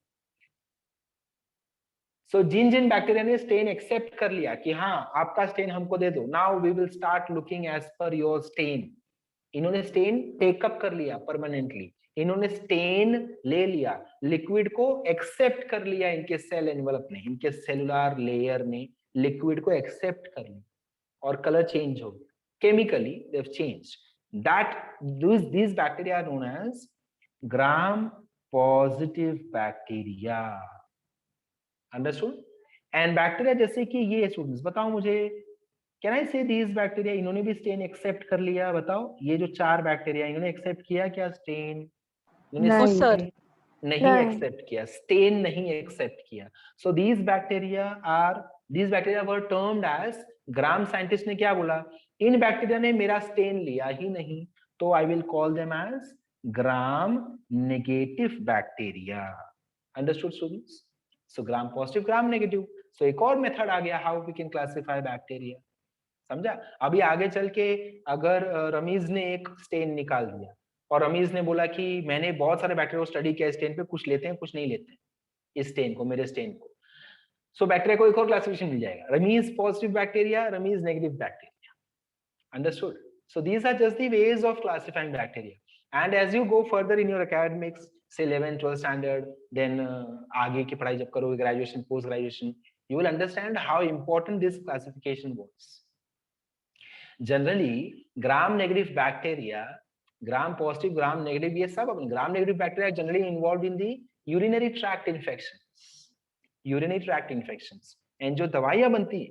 सो जिन बैक्टीरिया ने स्टेन एक्सेप्ट कर लिया कि हाँ आपका स्टेन हमको दे दो, now we will start looking as per your stain. इन्होंने स्टेन टेकअप कर लिया परमानेंटली, इन्होंने स्टेन ले लिया, लिक्विड को एक्सेप्ट कर लिया, इनके सेल एनवलप ने, इनके सेलुलर लेयर ने लिक्विड को एक्सेप्ट कर लिया और कलर चेंज हो गया. Chemically they have changed. That these bacteria are known as gram positive bacteria. Understood? And bacteria जैसे कि ये स्टूडेंट्स बताओ मुझे, कैन आई से दीज बैक्टीरिया इन्होंने भी स्टेन एक्सेप्ट कर लिया? बताओ, ये जो 4 बैक्टीरिया इन्होंने एक्सेप्ट किया क्या स्टेन? नहीं सर. नहीं एक्सेप्ट किया, स्टेन नहीं एक्सेप्ट किया. So these bacteria were termed as, Gram scientist ने क्या बोला? इन बैक्टीरिया ने मेरा स्टेन लिया ही नहीं, तो I will call them as gram negative bacteria. Understood students? So gram positive, gram negative. So एक और मेथड आ गया how we can classify bacteria. समझा? अभी आगे चल के अगर रमीज ने एक स्टेन निकाल दिया और रमीज ने बोला कि मैंने बहुत सारे बैक्टीरिया को स्टडी किया स्टेन पे, कुछ लेते हैं कुछ नहीं लेते हैं इस स्टेन को, मेरे स्टेन को. सो बैक्टीरिया को एक और क्लासिफिकेशन मिल जाएगा, रमीज पॉजिटिव बैक्टीरिया, रमीज negative bacteria. Understood? So these are just the ways of classifying bacteria. And as you go further in your academics, say 11th 12th standard, then आगे की पढ़ाई जब करोगे, graduation, post graduation, you will understand how important this classification was. Generally, gram negative bacteria, gram positive, gram negative, ये सब अपने gram negative bacteria generally involved in the urinary tract infections. Urinary tract infections. And जो दवाइयाँ बनती है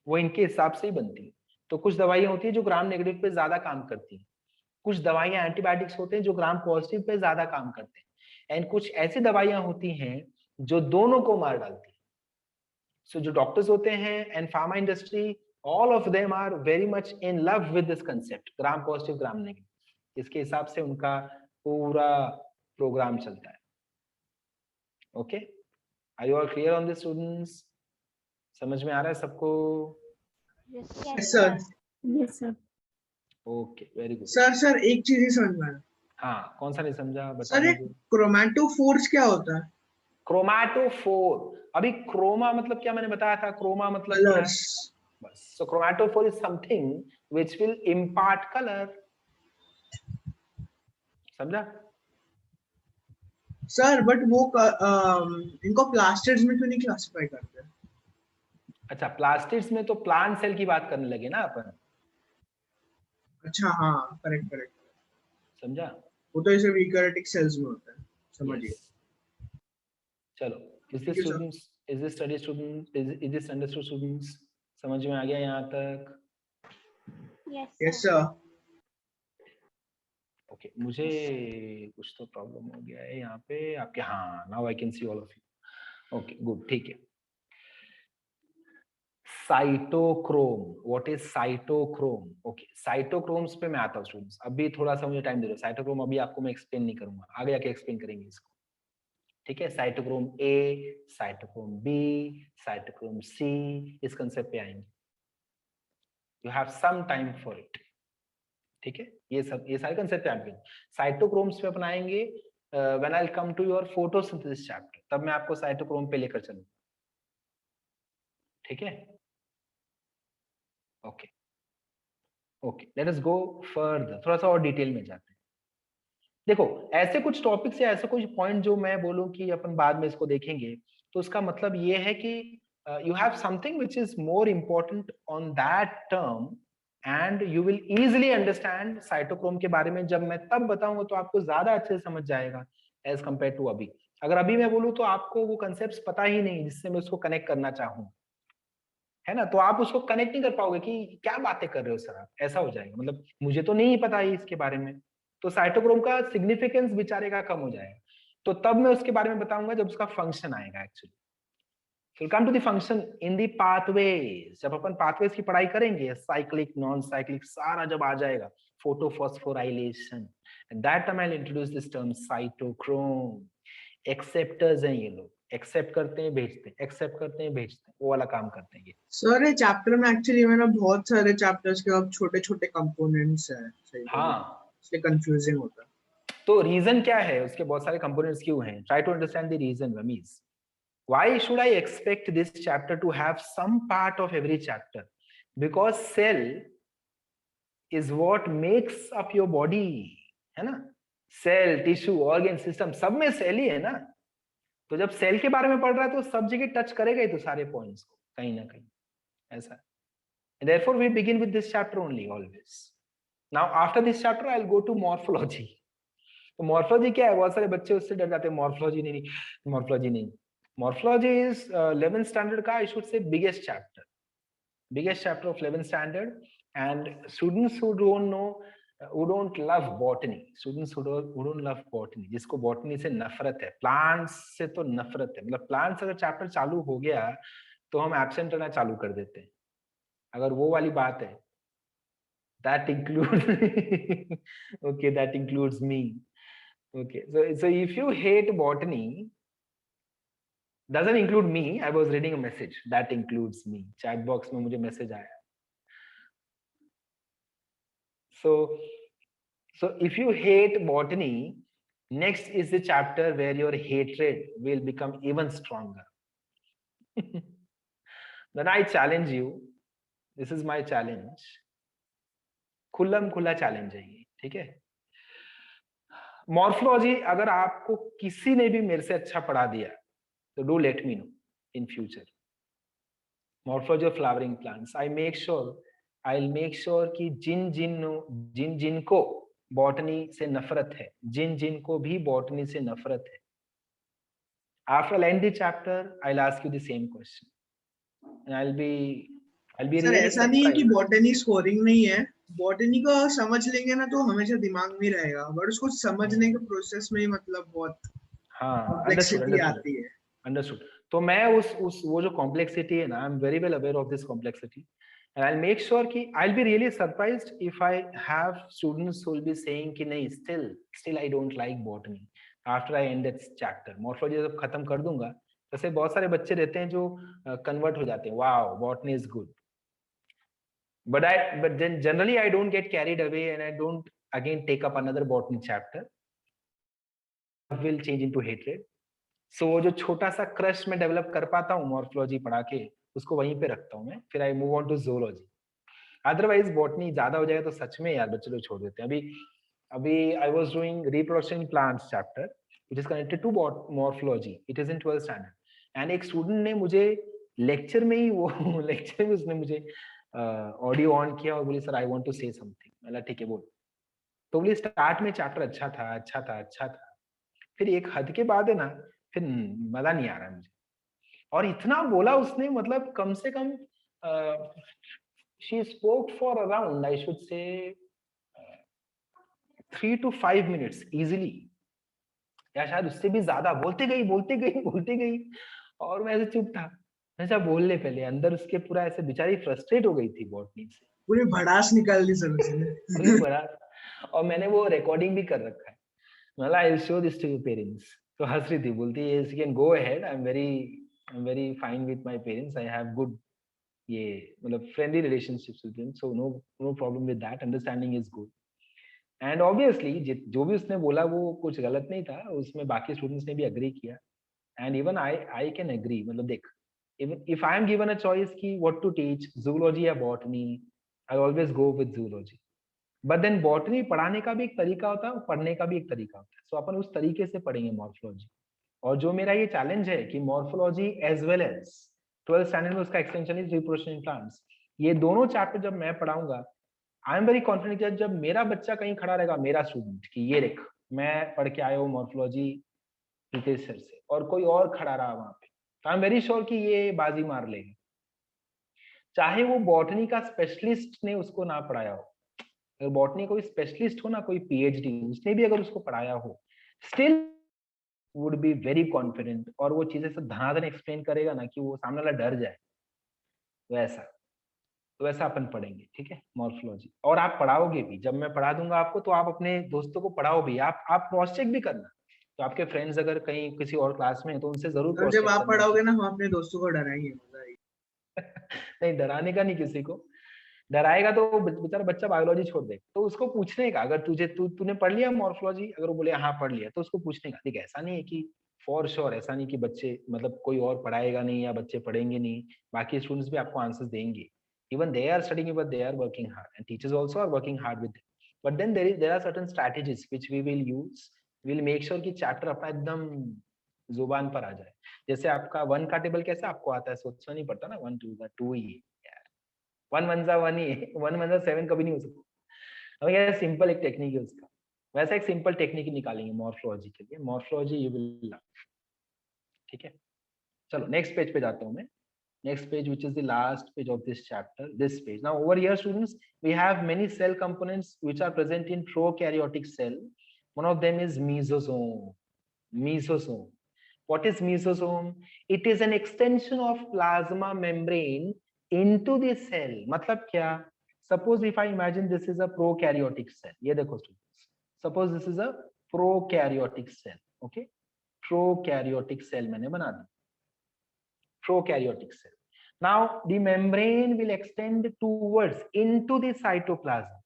वो इनके हिसाब से ही बनती है. तो कुछ दवाइयाँ होती है जो ग्राम नेगेटिव पे ज्यादा काम करती है, कुछ दवाइयाँ एंटीबायोटिक्स होते हैं जो ग्राम पॉजिटिव पे ज्यादा काम करते हैं, एंड कुछ ऐसी दवाइयाँ होती हैं जो दोनों को मार डालती है. So जो डॉक्टर्स होते हैं and pharma industry, all of them are very much in love with this concept, Gram positive, gram negative. इसके हिसाब से उनका पूरा प्रोग्राम चलता है. Okay, are you all clear on this students? समझ में आ रहा है सबको? Yes, sir. Yes, sir. Okay, very good. Sir एक चीज ही समझ में आया. हाँ, कौन सा नहीं समझा बता सर, दीजिए. क्रोमैटोफोर्स क्या होता है? क्रोमैटोफोर. अभी क्रोमा मतलब क्या मैंने बताया था? क्रोमा मतलब क्या है? कलर्स. बस. So chromatophore is something which will impart color. समझा? सर बट वो इनको प्लास्टिड्स में क्यों नहीं क्लासिफाई करते? अच्छा, प्लास्टिड्स में तो प्लांट सेल की बात करने लगे ना अपन. अच्छा, हाँ, करेक्ट. समझा? वो तो ऐसे यूकैरियोटिक सेल्स में होता है. समझिए. चलो, is this students, is this study student, is this understood students? समझ में आ गया यहाँ तक? Yes. Yes, sir. ओके मुझे कुछ तो प्रॉब्लम हो गया है यहाँ पे आपके, हाँ now I can see all of you. Okay good, ठीक है। Cytochrome, what is cytochrome? Okay cytochromes पे मैं आता हूँ स्टूडेंट्स, अभी थोड़ा सा मुझे टाइम दे दो। साइटोक्रोम अभी आपको मैं एक्सप्लेन नहीं करूंगा, आगे जाके एक्सप्लेन करेंगे इसको, ठीक है। Cytochrome A, cytochrome B, cytochrome C, इस कंसेप्ट पे आएंगे। You have some time for it, ठीक है। ये सारे कंसेप्ट पे आएंगे। साइटोक्रोम्स पे अपनाएंगे when I will come to your photosynthesis chapter, तब मैं आपको साइटोक्रोम पे लेकर चलूंगा, ठीक है। Okay okay let us go further, थोड़ा सा और डिटेल में जाते हैं। देखो ऐसे कुछ टॉपिक्स या ऐसे कुछ पॉइंट जो मैं बोलूं कि अपन बाद में इसको देखेंगे, तो उसका मतलब ये है कि you have something which is more important on that term and you will easily understand cytochrome के बारे में। जब मैं तब बताऊंगा तो आपको ज्यादा अच्छे से समझ जाएगा एज कंपेयर टू अभी। अगर अभी मैं बोलूं तो आपको वो कंसेप्ट पता ही नहीं जिससे मैं उसको कनेक्ट करना चाहूं, है ना, तो आप उसको कनेक्ट नहीं कर पाओगे कि क्या बातें कर रहे हो सर आप, ऐसा हो जाएगा, मतलब मुझे तो नहीं पता है इसके बारे में, तो साइटोक्रोम का सिग्निफिकेंस बेचारे का कम हो जाएगा। तो तब मैं उसके बारे में बताऊंगा जब उसका फंक्शन आएगा actually. So come to the function in the pathways, जब अपन pathways की पढ़ाई करेंगे, साइक्लिक नॉन साइक्लिक सारा जब आ जाएगा, photophosphorylation, that time I'll introduce this term cytochrome। Acceptors हैं ये लोग, एक्सेप्ट करते हैं भेजते हैं, एक्सेप्ट करते हैं भेजते हैं, वो वाला काम करते हैं ये। सर ये चैप्टर में एक्चुअली मैंने बहुत सारे चैप्टर्स के अब छोटे छोटे कंपोनेंट्स हैं, सही हाँ इसलिए कंफ्यूजिंग होता है। तो रीजन क्या है उसके, बहुत सारे कंपोनेंट्स क्यों हैं? Try to understand the reason Ramiz. Why should I expect this chapter to have some part of every chapter? Because cell is what makes up your body, है ना। सेल, टिश्यू, ऑर्गन, सिस्टम, सब में cell ही है ना। तो जब cell के बारे में पढ़ रहा है तो सब जगह टच करेगा ही तो सारे पॉइंट्स को कहीं ना कहीं, ऐसा। Therefore we begin with this chapter only always. Now after this chapter I'll go to morphology. तो मॉर्फोलॉजी क्या है? बहुत सारे बच्चे उससे डर जाते हैं, मॉर्फोलॉजी नहीं, मॉर्फोलॉजी नहीं। Morphology is 11th standard का, I should say, biggest chapter of 11th standard, and students who don't know, who don't love botany, students who don't love botany, जिसको botany से नफरत है, plants से तो नफरत है, मतलब plants अगर chapter चालू हो गया तो हम absent रहना चालू कर देते हैं, अगर वो वाली बात है। That includes okay, that includes me. Okay, so if you hate botany, doesn't include me, I was reading a message that includes me, chat box में मुझे मैसेज आया। So if you hate botany, next is the chapter where your hatred will become even stronger। Then I challenge you, this is my challenge, खुल्लम खुला challenge है ये, ठीक है। Morphology अगर आपको किसी ने भी मेरे से अच्छा पढ़ा दिया तो do let me no in future. Morphology of flowering plants, I will make sure कि जिन जिनको बॉटनी से नफरत है, जिनको भी बॉटनी से नफरत है, after and the chapter I will ask you the same question and I will B sir really ऐसा नहीं है कि बॉटनी स्कोरिंग नहीं है, बॉटनी को समझ लेंगे ना तो हमेशा दिमाग में रहेगा, बट उसको समझने के प्रोसेस में ही मतलब बहुत कॉम्प्लेक्सिटी आती है। अंडरस्टूड। तो मैं उस वो जो कॉम्प्लेक्सिटी है ना, I am very well aware of this complexity and I will make sure कि I will be really surprised if I have students who will be saying कि नहीं still I don't like botany after I end this chapter. Morphology जब खत्म कर दूंगा, जैसे बहुत सारे बच्चे रहते हैं जो कन्वर्ट हो जाते हैं, wow botany is good, but then generally I don't get carried away and I don't again take up another botany chapter, will change into hatred। so वो जो छोटा सा क्रश में डेवलप कर पाता हूँ मॉर्फोलॉजी पढ़ा के, उसको वहीं पे रखता हूँ मैं, फिर I move on to zoology. Otherwise botany ज्यादा हो जाएगा तो सच में यार बच्चे लोग छोड़ देते हैं। अभी I was doing reproduction in plants chapter which is connected to morphology, it is in 12th standard, and एक स्टूडेंट ने मुझे लेक्चर में ही वो लेक्चर में उसने मुझे ऑडियो ऑन किया और बोली sir I want to say something. मतलब ठीक है बोल। तो बोली स्टार्ट में चैप्टर अच्छा था, फिर एक हद के बाद है ना फिर मजा नहीं आ रहा मुझे, और इतना बोला उसने, मतलब कम से कम she spoke for around, I should say, 3 to 5 minutes easily, या शायद उससे भी ज्यादा, बोलते गई और मैं ऐसे चुप था। मैं ऐसा बोलने पहले अंदर उसके पूरा ऐसे बेचारी फ्रस्ट्रेट हो गई थी बॉटनी से, पूरी भड़ास निकाल दी सर उसने। पूरी बड़ा। और मैंने वो रिकॉर्डिंग भी कर रखा है, मतलब I will show this to your parents. तो हंस रही थी, बोलती है you can go ahead, I am very fine with my parents, I have good ये मतलब friendly relationships with them, so no problem with that, understanding is good. And obviously जो भी उसने बोला वो कुछ गलत नहीं था, उसमें बाकी स्टूडेंट्स ने भी एग्री किया। And even I can agree, मतलब देख, even if I am given a choice ki what to teach, zoology या botany, I always go with zoology. But then botany पढ़ाने का भी एक तरीका होता है और पढ़ने का भी एक तरीका होता है, so अपन उस तरीके से पढ़ेंगे morphology। और जो मेरा ये चैलेंज है कि morphology as well as 12th standard में उसका extension is reproduction in plants, ये दोनों चैप्टर जब मैं पढ़ाऊंगा, आई एम वेरी कॉन्फिडेंट कि जब मेरा बच्चा कहीं खड़ा रहेगा, मेरा स्टूडेंट, कि ये देख मैं पढ़ के आया हूँ morphology प्रीतेश सर से, और कोई और खड़ा रहा वहां पे, आई एम वेरी श्योर कि ये बाजी मार लेगा, चाहे वो बॉटनी का स्पेशलिस्ट ने उसको ना पढ़ाया हो। अगर बॉटनी कोई स्पेशलिस्ट हो ना, कोई पीएचडी उसने भी अगर उसको पढ़ाया हो, still would be very confident, और वो चीजें सब धनाधन एक्सप्लेन करेगा ना कि वो सामने वाला डर जाए। वैसा अपन पढ़ेंगे, ठीक है, मॉर्फोलॉजी। और आप पढ़ाओगे भी, जब मैं पढ़ा दूंगा आपको तो आप अपने दोस्तों को पढ़ाओ भी, आप क्रॉस चेक भी करना। तो आपके फ्रेंड्स अगर कहीं किसी और क्लास में है तो उनसे जरूर क्रॉस चेक जब आप करना। पढ़ाओगे ना, हम अपने दोस्तों को डराएंगे, मजा आएगी। नहीं, डराने का नहीं, किसी को डराएगा तो बेचारा बच्चा बायोलॉजी छोड़ दे। तो उसको पूछने का, अगर तूने पढ़ लिया मॉर्फोलॉजी, अगर वो बोले हाँ पढ़ लिया, तो उसको पूछने का। देख, ऐसा नहीं है कि फॉर श्योर, ऐसा नहीं कि बच्चे मतलब कोई और पढ़ाएगा नहीं या बच्चे पढ़ेंगे नहीं, बाकी स्टूडेंट्स भी आपको आंसर्स देंगे। Even they are studying, but they are working hard, and teachers also are working hard with them. But then there are certain strategies which we will use. We'll make sure कि chapter अपना एकदम जुबान पर आ जाए। जैसे आपका 1 का table कैसे आपको आता है, सोचना नहीं पड़ता ना, 1 2 का 2 ही यार, 1 1 1 ही, 1 1 7 कभी नहीं हो सकता। अब ये सिंपल एक टेक्निक है उसका, वैसा एक सिंपल टेक्निक निकालेंगे मॉर्फोलॉजी के लिए। मॉर्फोलॉजी यू विल लव, ठीक है। चलो नेक्स्ट पेज पे जाता हूँ मैं। Next page, which is the last page of this chapter, this page. Now over here, students, we have many cell components which are present in prokaryotic cell. One of them is mesosome. Mesosome. What is mesosome? It is an extension of plasma membrane into the cell. मतलब क्या? Suppose if I imagine this is a prokaryotic cell. ये देखो students. Suppose this is a prokaryotic cell. Okay? Prokaryotic cell मैंने बना दी. Prokaryotic cell. Now the membrane will extend towards into the cytoplasm.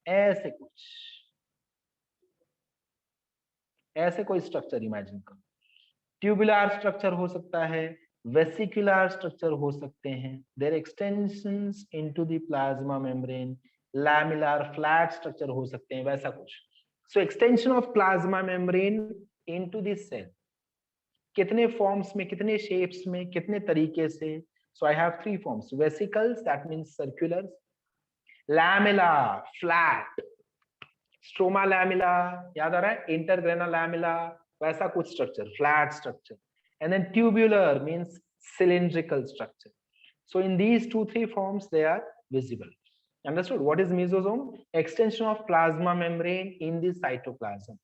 ऐसे कोई structure imagine करो। Tubular structure हो सकता है, वेसिकुलर स्ट्रक्चर हो सकते हैं, their extensions into the plasma membrane, lamellar flat structure हो सकते हैं, वैसा कुछ। So extension of plasma membrane into the cell, कितने फॉर्म्स में, कितने शेप्स में, कितने तरीके से। So I have 3 forms: vesicles, that means circular; lamella, flat; stroma lamella, याद आ रहा है, intergrana lamella, वैसा कुछ structure, flat structure; and then tubular means cylindrical structure. So in these 2-3 forms they are visible. Understood? What is mesosome? Extension of plasma membrane in the cytoplasm.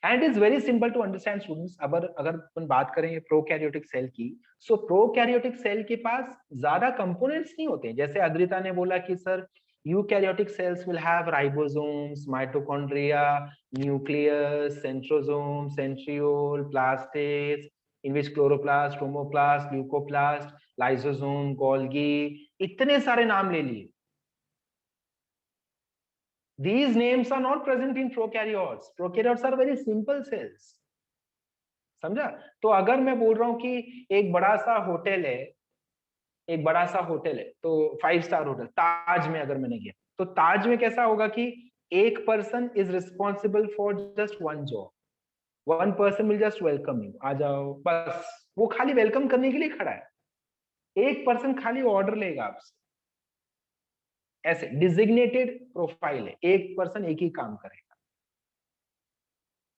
And it is very simple to understand, students. अगर अपन बात करें prokaryotic cell की, सो prokaryotic cell के पास ज्यादा components नहीं होते हैं। जैसे अद्रिता ने बोला कि sir eukaryotic cells will have ribosomes, mitochondria, nucleus, centrosome, centriole, plastids, in which chloroplast, chromoplast, leucoplast, lysosome, Golgi, इतने सारे नाम ले लिए। These names are not present in prokaryotes. Prokaryotes are very simple cells. समझा? तो अगर मैं बोल रहा हूं कि एक बड़ा सा होटल है, तो 5 स्टार होटल ताज में अगर मैंने गया, तो ताज में कैसा होगा कि एक person is responsible for just 1 job, 1 person will just welcome you, आ जाओ, बस वो खाली वेलकम करने के लिए खड़ा है, एक पर्सन खाली ऑर्डर लेगा आपसे। ऐसे डिजिग्नेटेड प्रोफाइल है, एक पर्सन एक ही काम करेगा।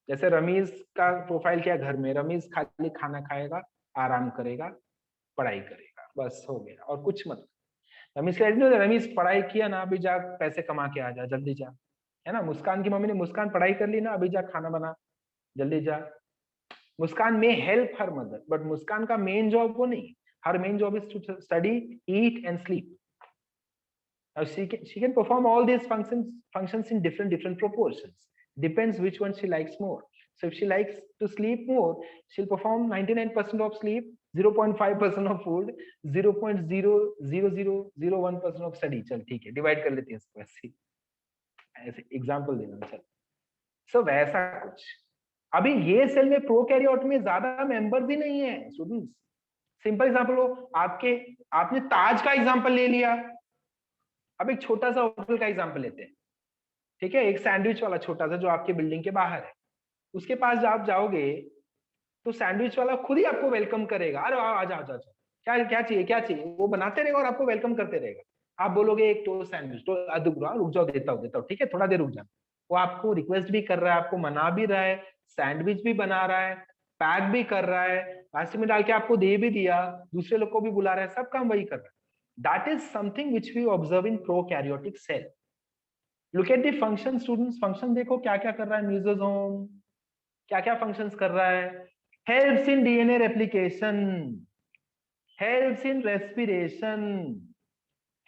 जैसे रमीज का प्रोफाइल क्या, घर में रमीज खाली खाना खाएगा, आराम करेगा, पढ़ाई करेगा, बस हो गया, और कुछ मत। रमीज का रमीज पढ़ाई किया ना, अभी जा पैसे कमा के आ जा, जल्दी जा, है ना। मुस्कान की मम्मी ने, मुस्कान पढ़ाई कर ली ना, अभी जा खाना बना, जल्दी जा। मुस्कान में help her mother, but Muskan का मेन जॉब वो नहीं, her main job is to study, eat and sleep. She can perform all these functions in different proportions. Depends which one she likes more. So if she likes to sleep more, she'll perform 99% of sleep, 0.5% of food, 0.00001% of study. चल ठीक है, divide कर लेते हैं इसको ऐसे example देना. चल सो वैसा कुछ. अभी ये सेल में प्रोकैरियोट में ज्यादा मेंबर्स ही नहीं है स्टूडेंट्स. सिंपल एग्जांपल हो, आपने ताज का एग्जांपल ले लिया. अब एक छोटा सा होटल का एग्जांपल लेते हैं, ठीक है. एक सैंडविच वाला छोटा सा जो आपके बिल्डिंग के बाहर है, उसके पास आप जाओगे तो सैंडविच वाला खुद ही आपको वेलकम करेगा. अरे आ जाओ, क्या क्या चाहिए, क्या चाहिए, वो बनाते रहेगा और आपको वेलकम करते रहेगा. आप बोलोगे एक टोस्ट सैंडविच, तो रुक जाओ, देता हूँ, ठीक है, थोड़ा देर रुक जाओ. वो आपको रिक्वेस्ट भी कर रहा है, आपको मना भी रहा है, सैंडविच भी बना रहा है, पैक भी कर रहा है, प्लास्टिक में डाल के आपको दे भी दिया, दूसरे लोग को भी बुला रहा है, सब काम वही कर रहा है. That is something which we observe in prokaryotic cell. Look at the function, students. Function देखो क्या क्या कर रहा है म्यूजोसोम, क्या क्या functions कर रहा है. Helps in DNA replication, helps in respiration,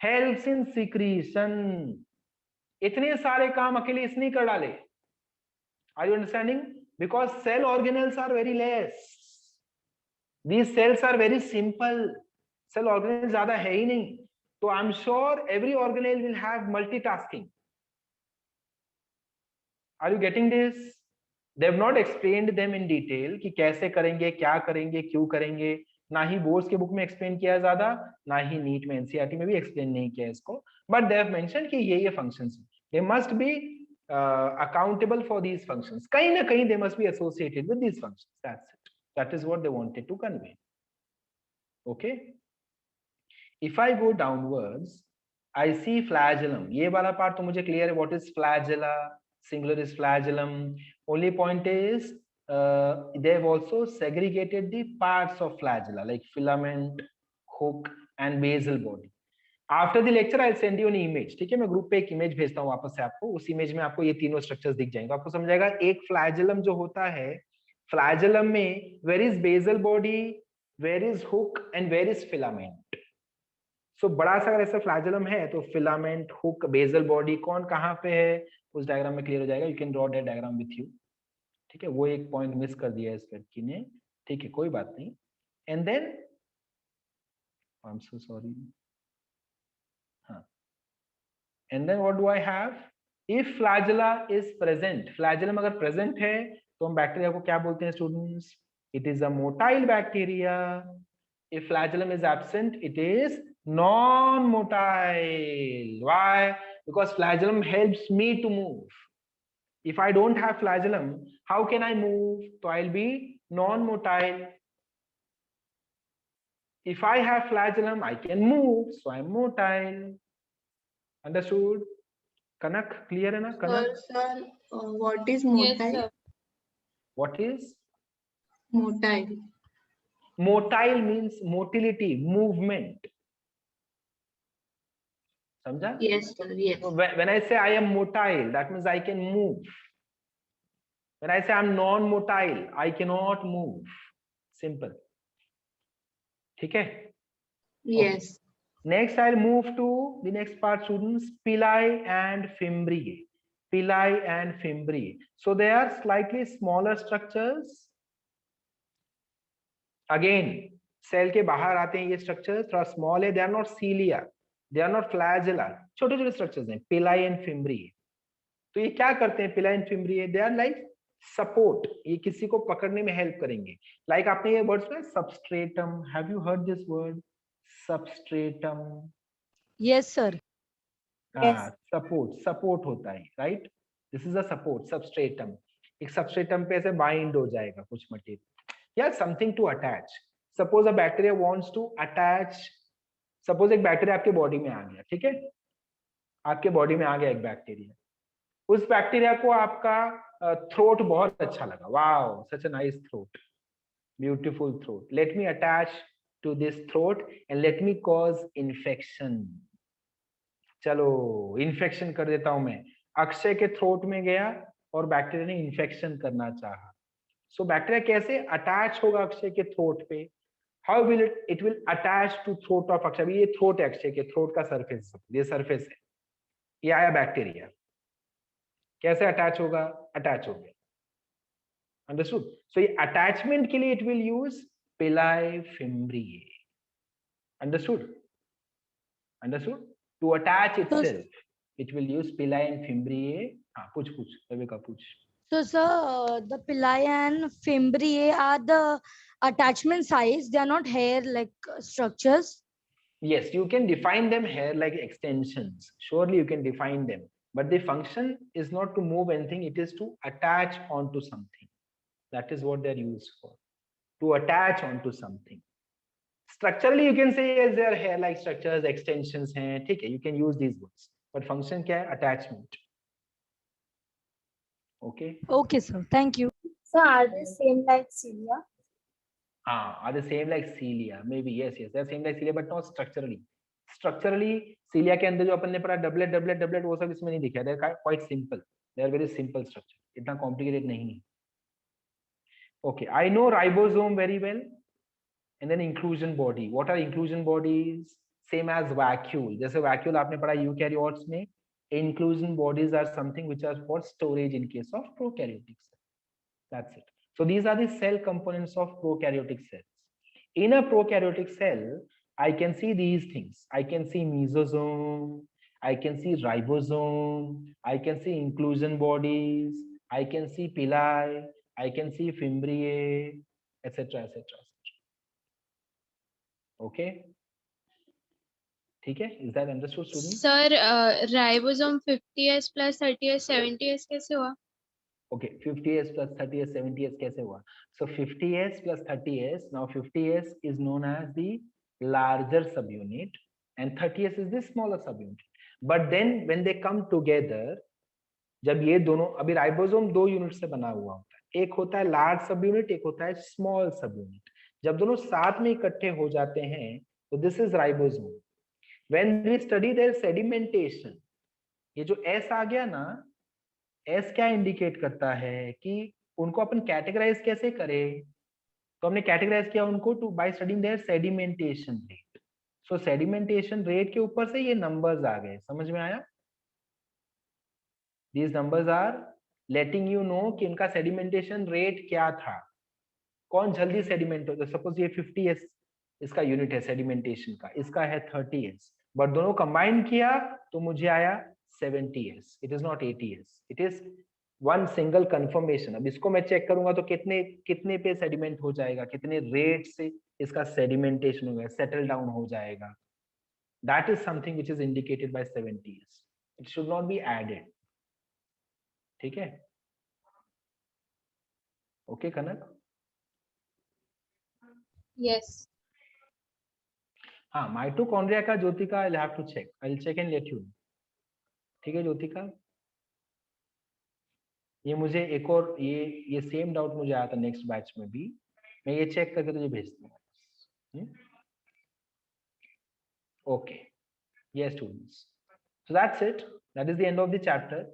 helps in secretion. इतने सारे काम अकेले इसने कर डाले. Are you understanding? Because cell organelles are very less. These cells are very simple. Cell organelle ज्यादा है ही नहीं, तो I am sure every organelle will have multitasking. Are you getting this? They have not explained them in detail कि कैसे करेंगे, क्या करेंगे, क्यों करेंगे. ना ही बोर्ड्स के बुक में एक्सप्लेन किया है ज्यादा, ना ही नीट में, एनसीईआरटी में भी एक्सप्लेन नहीं किया इसको. बट दे हैव मेंशन्ड कि ये functions, they must be accountable for these functions. कहीं ना कहीं they must be associated with these functions. That's it. That is what they wanted to convey. Okay. If I go downwards, I see flagellum. ये वाला part तो मुझे clear है. What is flagella? Singular is flagellum. Only point is they have also segregated the parts of flagella like filament, hook, and basal body. After the lecture, I'll send you an image. ठीक है, मैं group पे एक image भेजता हूँ वापस से आपको. उस इमेज में आपको ये तीनों स्ट्रक्चर्स दिख जाएंगे. आपको समझ आएगा एक फ्लैजेलम जो होता है, फ्लैजेलम में where is basal body, where is hook, and where is filament. सो बड़ा सा अगर ऐसा फ्लैजेलम है तो फिलामेंट, हुक, बेसल बॉडी कौन कहाँ पे है उस डायग्राम में क्लियर हो जाएगा. You can draw that diagram with you. ठीक है, वो एक पॉइंट मिस कर दिया है इस लड़की ने. ठीक है, कोई बात नहीं. And then I am so sorry. हाँ, and then what do I have? If flagella is present, flagellum अगर प्रेजेंट है तो हम बैक्टीरिया को क्या बोलते हैं students? It is a motile bacteria. If flagellum is absent, it is non-motile. Why? Because flagellum helps me to move. If I don't have flagellum, how can I move? So I'll be non-motile. If I have flagellum, I can move, so I'm motile. Understood? Kanak, clear है ना? Kanak? Sir, what is motile? What is? Motile. Motile means motility, movement. समझा? Yes, sir. Yes. So when I say I am motile, that means I can move. When I say I'm non-motile, I cannot move. Simple. ठीक है? Yes. Okay. Next, I'll move to the next part, students. Pili and fimbriae. Pili and fimbriae. So they are slightly smaller structures. Again cell के बाहर आते हैं ये structure, थोड़ा small है. They are not cilia, they are not flagella, छोटे छोटे structures हैं, पिलाई एंड फिम्ब्रिए. तो ये क्या करते हैं pili and fimbriae? They are like support. ये किसी को पकड़ने में हेल्प करेंगे. लाइक आपने ये वर्ड सुना, substratum. Have you heard this word? Substratum. Yes, sir. Support होता है, right? This is a support, substratum. एक सबस्ट्रेटम पे ऐसे बाइंड हो जाएगा कुछ material. Yeah, something to attach. Suppose a bacteria wants to attach. Suppose एक बैक्टीरिया आपके बॉडी में आ गया. ठीक है, आपके बॉडी में आ गया एक बैक्टीरिया. उस बैक्टीरिया को आपका थ्रोट बहुत अच्छा लगा. Wow, such a nice throat, beautiful throat. Let me attach to this throat and let me cause infection. चलो इन्फेक्शन कर देता हूं मैं. अक्षय के थ्रोट में गया और बैक्टीरिया ने इन्फेक्शन करना चाहा। सो बैक्टीरिया कैसे अटैच होगा अक्षय के थ्रोट पे? How will it will attach to throat of Akshay. ये थ्रोट है अक्षय के, थ्रोट का सरफेस, ये सरफेस है, ये आया बैक्टीरिया, कैसे अटैच होगा? अटैच हो गया। अंडरस्टूड? सो ये अटैचमेंट के लिए it will use pili fimbriae. Understood? Understood? To attach itself it will use pili and fimbriae. पूछ Viveka पूछ. So sir, the pili and fimbriae are the attachment size, they are not hair like structures. Yes, you can define them hair like extensions, surely you can define them, but the function is not to move anything, it is to attach onto something. That is what they are used for, to attach onto something. Structurally you can say yes, they are hair like structures, extensions hain, theek hai, you can use these words, but function kya hai? Attachment. Okay. Okay sir, thank you. So are they same like cilia? Are they same like cilia? Maybe yes, they are same like cilia, but not structurally. Structurally cilia के अंदर जो अपन ने पढ़ा doublet वो सब इसमें नहीं दिखा। They are quite simple. They are very simple structure. इतना complicated नहीं है. Okay, I know ribosome very well. And then inclusion body. What are inclusion bodies? Same as vacuole. जैसे vacuole आपने पढ़ा eukaryotes में. Inclusion bodies are something which are for storage in case of prokaryotic cell. That's it. So these are the cell components of prokaryotic cells. In a prokaryotic cell, I can see these things. I can see mesosome, I can see ribosome, I can see inclusion bodies, I can see pili, I can see fimbriae, etc. etc. Okay. ठीक है? Is that understood, students? Sir, ribosome 50S plus 30S 70S कैसे हुआ? Okay, 50S plus 30S 70S कैसे हुआ? So 50S plus 30S, now 50S is known as the larger subunit and 30S is the smaller subunit. But then when they come together, जब ये दोनों, अभी ribosome दो unit से बना हुआ होता है, एक होता है लार्ज सब यूनिट, एक होता है स्मॉल सब यूनिट। जब दोनों साथ में इकट्ठे हो जाते हैं तो this is ribosome. When we study their sedimentation, ये जो S आ गया ना, S क्या इंडिकेट करता है कि उनको अपन कैटेगराइज कैसे करें? तो हमने कैटेगराइज किया उनको two by studying their sedimentation rate. So sedimentation rate के ऊपर से ये नंबर्स आ गए, समझ में आया? These numbers are letting you know कि इनका सेडिमेंटेशन रेट क्या था, कौन जल्दी सेडिमेंट होता है। सपोज ये 50S इसका यूनिट है सेडिमेंटेशन का, इसका है 30S, बट दोनों कंबाइन किया तो मुझे आया 70S। It is not 80S, it is one single confirmation. अब इसको मैं चेक करूंगा तो कितने पे सेडिमेंट हो जाएगा, कितने रेट से इसका सेडिमेंटेशन होगा, सेटल डाउन हो जाएगा। That is something which is indicated by 70S। It should not be added. ठीक है? ओके कनक? Yes. हाँ, माइटोकॉन्ड्रिया का Jyotika I have to check, I will check and let you. ठीक है ज्योतिका? ये मुझे एक और ये सेम डाउट मुझे आया था नेक्स्ट बैच में भी, मैं ये चेक करके तुझे भेजता हूँ। Okay, yes students, so that's it, that is the end of the chapter.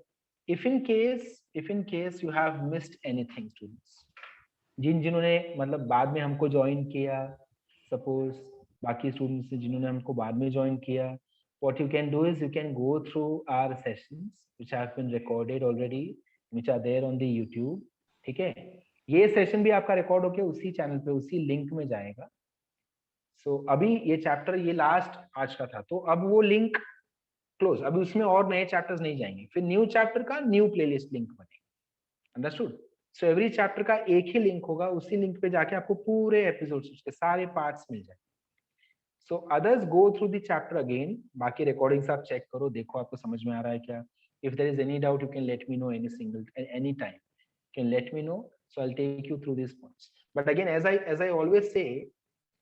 If in case you have missed anything students, जिन्होंने मतलब बाद में हमको ज्वाइन किया, सपोज बाकी स्टूडेंट्स जिन्होंने हमको बाद में ज्वाइन किया, what you can do is you can go through our sessions which have been recorded already, which are there on the YouTube. ठीक है? ये सेशन भी आपका रिकॉर्ड होके उसी चैनल पे उसी लिंक में जाएगा। सो अभी ये चैप्टर ये लास्ट आज का था, तो अब वो लिंक क्लोज, अभी उसमें और नए चैप्टर्स नहीं जाएंगे, फिर न्यू चैप्टर का न्यू प्लेलिस्ट लिंक बनेगा। अंडरस्टूड? सो एवरी चैप्टर का एक ही लिंक होगा, उसी लिंक पे जाके आपको पूरे एपिसोड्स उसके सारे पार्ट्स मिल जाएंगे। So others go through the chapter again, बाकी रिकॉर्डिंग्स आप चेक करो, देखो आपको समझ में आ रहा है क्या। If there is any doubt you can let me know any time, can let me know, so I will take you through this points. But again as I always say,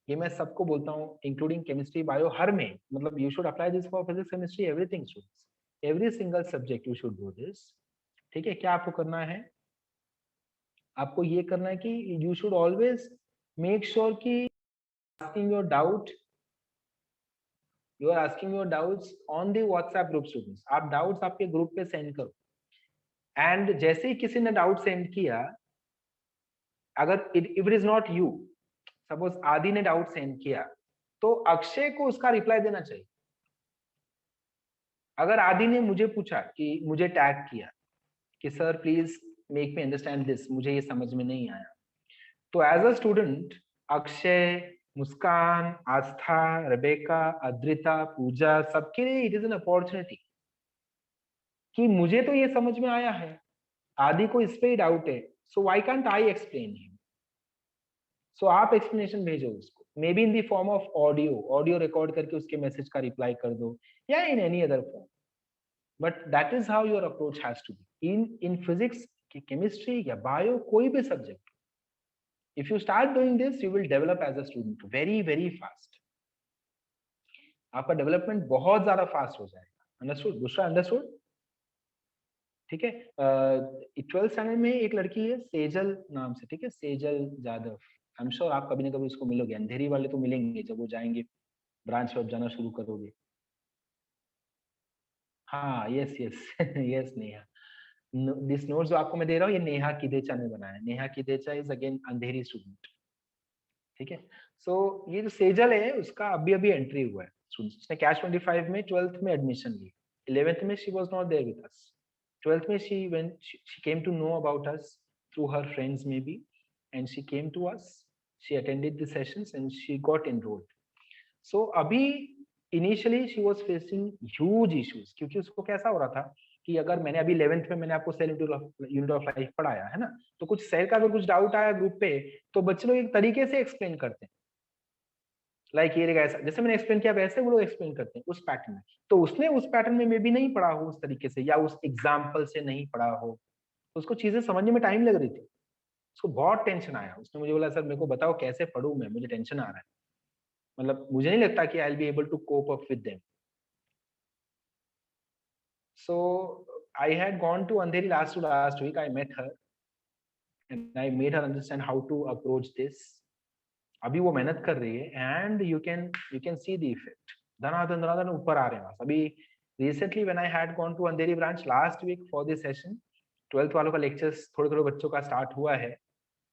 ये मैं सबको बोलता हूँ इंक्लूडिंग केमिस्ट्री बायो, हर में मतलब you should apply this for physics chemistry everything students, every single subject you should do this. ठीक है? क्या आपको करना है? आपको ये करना है कि you should always make sure कि asking your doubt, you are asking your doubts on the WhatsApp group students. आप डाउट्स आपके ग्रुप पे सेंड करो, एंड जैसे ही किसी ने डाउट सेंड किया, अगर if it is not you, suppose आदि ने डाउट सेंड किया, तो अक्षय को उसका रिप्लाई देना चाहिए। अगर आदि ने मुझे पूछा कि मुझे टैग किया कि sir please make me understand this, मुझे ये समझ में नहीं आया, तो as a student Akshay, Muskan, Aastha, Rebecca, Adrita, Puja, सबके लिए इट इज एन अपॉर्चुनिटी कि मुझे तो ये समझ में आया है, आदि को इस पे ही डाउट है, so why can't I explain him. सो आप एक्सप्लेनेशन भेजो उसको, may be in the form of audio record करके उसके मैसेज का रिप्लाई कर दो, या in any other form, but that is how your approach has to be in physics, chemistry या बायो, कोई भी subject. If you start doing this, you will develop as a student very very fast. आपका development बहुत ज्यादा fast हो जाएगा। Understood? दूसरा understood? ठीक है। 12th स्टैंडर्ड में एक लड़की है सेजल नाम से, ठीक है, Sejal Jadhav. I am sure आप कभी ना कभी उसको मिलोगे, अंधेरी वाले तो मिलेंगे जब वो जाएंगे ब्रांच पे जाना शुरू करोगे। हाँ, yes yes yes Neha. This note जो आपको मैं दे रहा हूँ, ये नेहा किदेचा ने बनाया है। Neha Kidecha is again Andheri student, ठीक है। सो ये जो सेजल है उसका अभी अभी एंट्री हुआ है, उसने कैश 25 में 12th में एडमिशन ली। 11th में she was not there with us. 12th में she came to know about us through her friends maybe, and she came to us, she attended the sessions and she got enrolled. So अभी initially she was facing huge issues, क्योंकि उसको कैसा हो रहा था कि अगर मैंने अभी 11th में मैंने आपको सेल यूनिट ऑफ लाइफ पढ़ाया है ना, तो कुछ सेल का अगर कुछ डाउट आया ग्रुप पे, तो बच्चे लोग एक तरीके से एक्सप्लेन करते हैं, लाइक ये ऐसा जैसे मैंने एक्सप्लेन किया वैसे वो लोग एक्सप्लेन करते हैं उस पैटर्न में। तो उसने उस पैटर्न में मे बी नहीं पढ़ा हो उस तरीके से, या उस एग्जाम्पल से नहीं पढ़ा हो, तो उसको चीजें समझने में टाइम लग रही थी। उसको बहुत टेंशन आया, उसने मुझे बोला सर मेरे को बताओ कैसे पढ़ूं मैं, मुझे टेंशन आ रहा है, मतलब मुझे नहीं लगता कि I will be able to cope up with them. So I had gone to Andheri last week. I met her and I made her understand how to approach this. अभी वो मेहनत कर रही है and you can see the effect. धनाधन ऊपर आ रहे हैं। अभी recently when I had gone to Andheri branch last week for this session, 12th वालों का lectures थोड़े बच्चों का start हुआ है.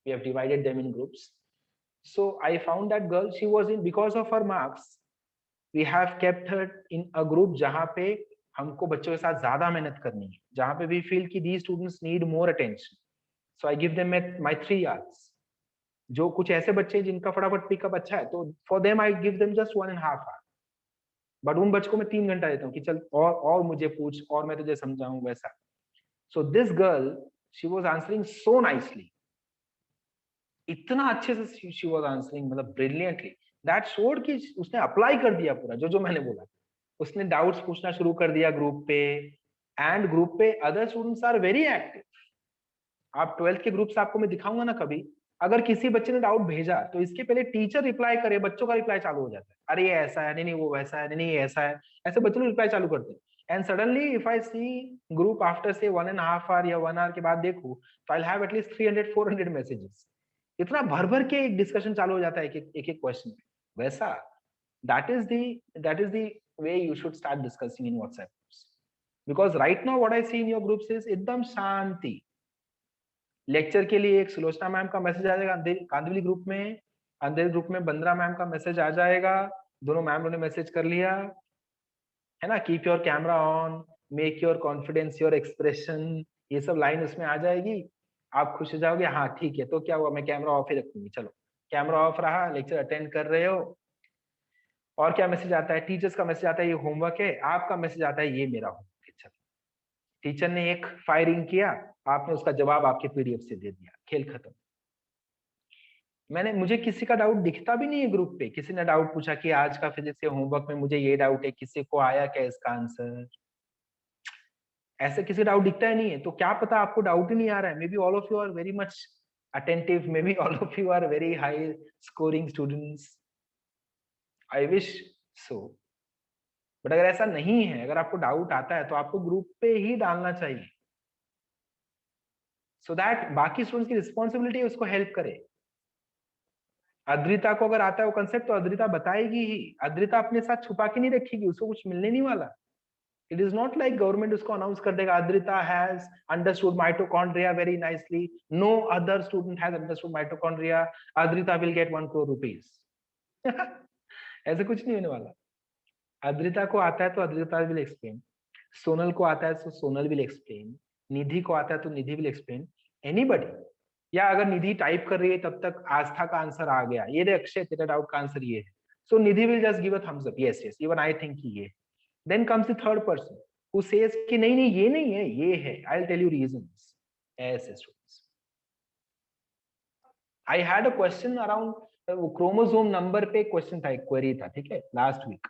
We have divided them in groups. So I found that girl, she was in, because of her marks, we have kept her in a group जहाँ पे हमको बच्चों के साथ ज्यादा मेहनत करनी है, जहाँ पे वी फील कि these students need more attention. So I give them my 3 hours. जो कुछ ऐसे बच्चे जिनका फटाफट पिकअप अच्छा है, तो for them I give them just 1.5 hour. But उन बच्चों को मैं 3 घंटा देता हूँ कि चल और मुझे पूछ और मैं तुझे समझाऊं वैसा। So this girl, she was answering so nicely. इतना अच्छे से she was answering, मतलब brilliantly. That showed कि उसने अप्लाई कर दिया पूरा जो मैंने बोला। उसने डाउट्स पूछना शुरू कर दिया ग्रुप पे, एंड ग्रुप पे other students are very active. आप 12th के ग्रुप से आपको मैं दिखाऊंगा ना कभी, अगर किसी बच्चे ने डाउट भेजा तो इसके पहले टीचर रिप्लाई करे, बच्चों का रिप्लाई चालू हो जाता है, अरे ये ऐसा है, नहीं वो वैसा है, नहीं ये ऐसा है, ऐसे बच्चे लोग रिप्लाई चालू करते हैं। And suddenly if I see group after से 1.5 hour या 1 hour के बाद देखूं, तो आई हैव एटलीस्ट 300-400 मैसेजेस। इतना भर के एक डिस्कशन चालू हो जाता है एक क्वेश्चन पे। वैसा that is the way you should start discussing in WhatsApp groups, because right now what I see in your groups is एकदम शांति। लेक्चर के लिए एक सुलोचना मैम का मैसेज आ जाएगा कांदिवली ग्रुप में, अंधेरी ग्रुप में बंद्रा मैम का मैसेज आ जाएगा, दोनों मैम ने मैसेज कर लिया है ना, keep your camera on, make your confidence your expression, ये सब लाइन उसमें आ जाएगी। आप खुश हो जाओगे, हाँ ठीक है, तो क्या हुआ, मैं कैमरा ऑफ ही रखूंगी, चलो कैमरा ऑफ रहा, लेक्चर अटेंड कर रहे हो। और क्या मैसेज आता है, टीचर्स का मैसेज आता है ये होमवर्क है, आपका मैसेज आता है ये मेरा होमवर्क है। चलो टीचर ने एक फायरिंग किया, आपने उसका जवाब आपके पीडीएफ से दे दिया, खेल खत्म। मुझे किसी का डाउट दिखता भी नहीं है ग्रुप पे, किसी ने डाउट पूछा कि आज का फिजिक्स के होमवर्क में मुझे ये डाउट है, किसी को आया क्या इसका आंसर, ऐसे किसी डाउट दिखता ही नहीं है। तो क्या पता आपको डाउट ही नहीं आ रहा है, maybe all of you are very much attentive, maybe all of you are very high scoring students, I wish so. But अगर ऐसा नहीं है, अगर आपको डाउट आता है तो आपको ग्रुप पे ही डालना चाहिए, सो दैट बाकी स्टूडेंट्स की रिस्पॉन्सिबिलिटी उसको हेल्प करे। अद्रिता को अगर आता है वो कंसेप्ट तो अद्रिता बताएगी ही, अद्रिता अपने साथ छुपा के नहीं रखेगी, उसको कुछ मिलने नहीं वाला। It is not like government उसको अनाउंस कर देगा Adrita has understood mitochondria very nicely, no other student has understood mitochondria, Adrita will get 1 crore rupees। ऐसे कुछ नहीं होने वाला। अद्रिता को आता है तो अद्रिता विल एक्सप्लेन, सोनल को आता है तो सोनल विल एक्सप्लेन, निधि को आता है तो निधि विल एक्सप्लेन, एनीबडी। या अगर निधि टाइप कर रही है तब तक आस्था का आंसर आ गया, ये रे अक्षय तेरा डाउट का आंसर ये है, so Nidhi will just give a thumbs up, yes yes even I think ये। Then comes the third person who says कि नहीं नहीं ये नहीं है ये है, I will tell you reasons. ऐसे students, I had a question around chromosome number पे क्वेश्चन था, एक क्वेरी था, ठीक है, लास्ट वीक।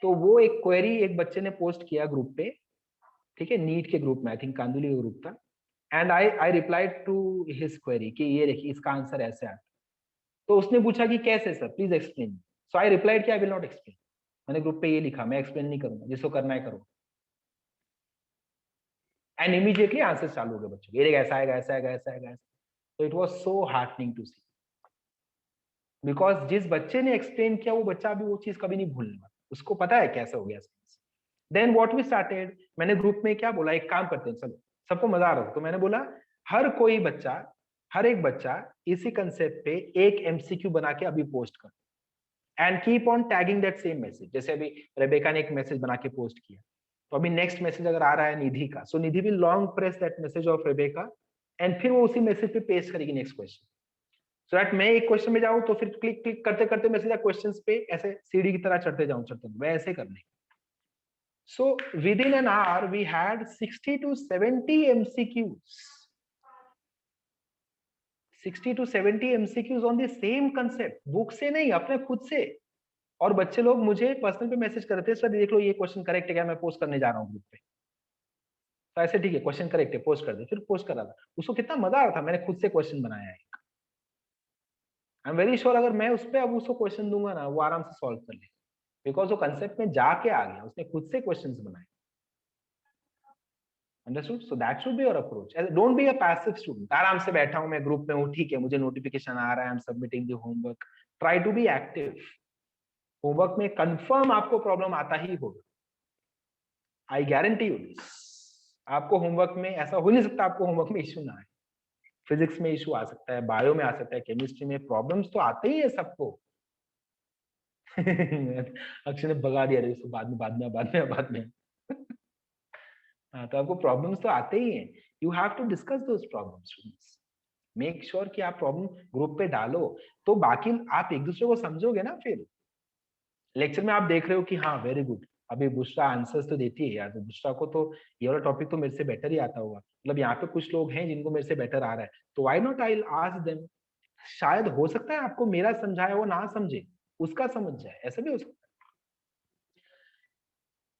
तो वो एक क्वेरी एक बच्चे ने पोस्ट किया ग्रुप पे, ठीक है, नीट के ग्रुप में, आई थिंक कांदुली का ग्रुप था, and I replied to his query कि ये देखिए इसका आंसर ऐसे आता। तो उसने पूछा कि कैसे sir, please explain. So I replied कि आई विल नॉट एक्सप्लेन, मैंने ग्रुप पे ये लिखा, मैं एक्सप्लेन नहीं करूंगा, जिसको करना है करो। एंड इमीडिएटली आंसर चालू हो गए बच्चों, ये ऐसा आएगा ऐसा आएगा ऐसा आएगा। तो it was so heartening to see, because जिस बच्चे ने एक्सप्लेन किया वो बच्चा अभी वो चीज कभी नहीं भूलने वाला, उसको पता है कैसे हो गया। देन व्हाट वी स्टार्टेड, मैंने ग्रुप में क्या बोला, एक काम करते हैं चलो, सबको मजा आ रहा था, तो मैंने बोला हर कोई बच्चा, हर एक बच्चा इसी कंसेप्ट पे एक एमसीक्यू बना के अभी पोस्ट कर, and keep on tagging that same message. जैसे अभी रेबेका ने एक मैसेज बना के पोस्ट किया, तो अभी नेक्स्ट मैसेज अगर आ रहा है निधि का, so Nidhi will long press that message of Rebecca, and फिर वो उसी मैसेज पे पेस्ट करेगी नेक्स्ट क्वेश्चन, सो दैट मैं एक क्वेश्चन में जाऊं तो फिर क्लिक क्लिक करते करते मैसेज क्वेश्चंस पे ऐसे सीढ़ी की तरह चढ़ते जाऊं वैसे करने। So within an hour we had 60 to 70 MCQs, 60 to 70 MCQs on the same concept, book से नहीं, अपने खुद से। और बच्चे लोग मुझे पर्सनल पे मैसेज कर रहे थे, सर देख लो ये क्वेश्चन करेक्ट है क्या, मैं पोस्ट करने जा रहा हूँ ग्रुप पे। तो ऐसे ठीक है क्वेश्चन करेक्ट है, पोस्ट कर दे, फिर पोस्ट कर रहा था, उसको कितना मजा आ रहा था, मैंने खुद से क्वेश्चन बनाया है। आई एम वेरी श्योर अगर मैं उस पर अब उसको क्वेश्चन दूंगा ना, वो आराम से सॉल्व कर ले, बिकॉज वो कंसेप्ट में जाके आ गया, उसने खुद से क्वेश्चंस बनाए। Understood? So that should be your approach, don't be a passive student. आराम से बैठा हूं मैं ग्रुप में हूं, ठीक है मुझे नोटिफिकेशन आ रहा है, I am submitting the homework. Try to be active. Homework में कंफर्म आपको प्रॉब्लम आता ही होगा, आई गारंटी यू दिस। आपको होमवर्क में ऐसा हो नहीं सकता आपको होमवर्क में इश्यू ना आए। फिजिक्स में इश्यू आ सकता है, बायो में आ सकता है, केमिस्ट्री में प्रॉब्लम्स तो आते ही है सबको। अक्षय ने भगा दिया इसको, बाद में हाँ, तो आपको प्रॉब्लम्स तो आते ही हैं, you have to discuss those problems. Make sure कि आप प्रॉब्लम ग्रुप पे डालो, तो बाकी आप एक दूसरे को समझोगे ना। फिर लेक्चर में आप देख रहे हो कि हाँ वेरी गुड, अभी बुशरा आंसर्स तो देती है यार, तो बुशरा को तो ये वाला टॉपिक तो मेरे से बेटर ही आता होगा, मतलब यहाँ पे कुछ लोग हैं जिनको मेरे से बेटर आ रहा है, तो why not I will ask them. शायद हो सकता है आपको मेरा समझाया वो ना समझे, उसका समझ जाए, ऐसा भी हो सकता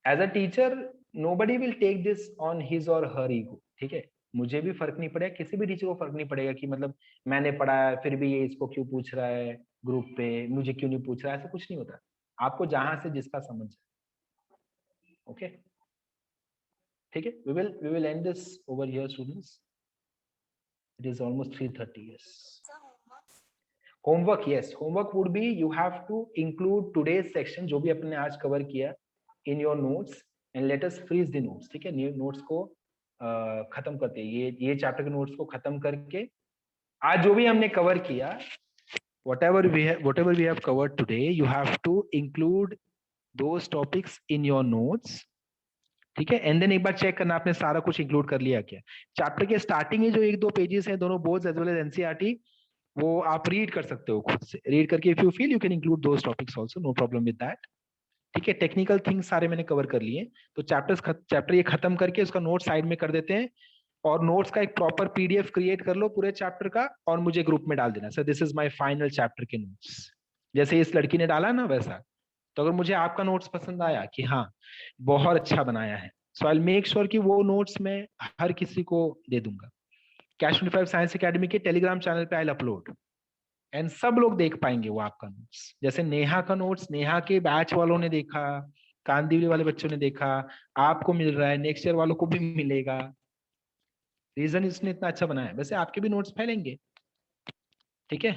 है। As a teacher nobody will take this on his or her ego, ठीक है, मुझे भी फर्क नहीं पड़ेगा, किसी भी टीचर को फर्क नहीं पड़ेगा कि मतलब मैंने पढ़ाया फिर भी ये इसको क्यों पूछ रहा है ग्रुप पे, मुझे क्यों नहीं पूछ रहा है, ऐसा कुछ नहीं होता। आपको जहां से जिसका समझ जाए, ओके ठीक है। we will end this over here students, it is almost 3:30। yes, homework, yes, homework would be you have to include today's section जो भी अपने आज कवर किया in your notes and let us freeze the notes, ठीक है। Notes को खत्म करते हैं, ये चैप्टर के नोट्स को खत्म करके आज जो भी हमने कवर किया, whatever we have covered today, you have to include those topics in your notes, ठीक है। एंड देन एक बार चेक करना आपने सारा कुछ इंक्लूड कर लिया क्या। चैप्टर के स्टार्टिंग में जो 1-2 पेजेस हैं दोनों boards as well as NCERT, वो आप रीड कर सकते हो खुद से, रीड करके if you feel you can include those topics also, no problem with that, ठीक है। टेक्निकल थिंग्स सारे मैंने कवर कर लिए, तो चैप्टर ये खत्म करके उसका नोट साइड में कर देते हैं, और नोट्स का एक प्रॉपर पीडीएफ क्रिएट कर लो पूरे चैप्टर का और मुझे ग्रुप में डाल देना, sir this is my final chapter के नोट्स, जैसे इस लड़की ने डाला ना वैसा। तो अगर मुझे आपका नोट्स पसंद आया कि हाँ बहुत अच्छा बनाया है, सो आई विल मेक श्योर कि वो नोट्स मैं हर किसी को दे दूंगा। कैश 25 साइंस एकेडमी के टेलीग्राम चैनल पे आई विल अपलोड, एंड सब लोग देख पाएंगे वो आपका नोट्स। जैसे नेहा का नोट्स नेहा के बैच वालों ने देखा, कांदिवली वाले बच्चों ने देखा, आपको मिल रहा है, नेक्स्ट ईयर वालों को भी मिलेगा। रीजन इसने इतना अच्छा बनाया है, वैसे आपके भी नोट्स फैलेंगे, ठीक है।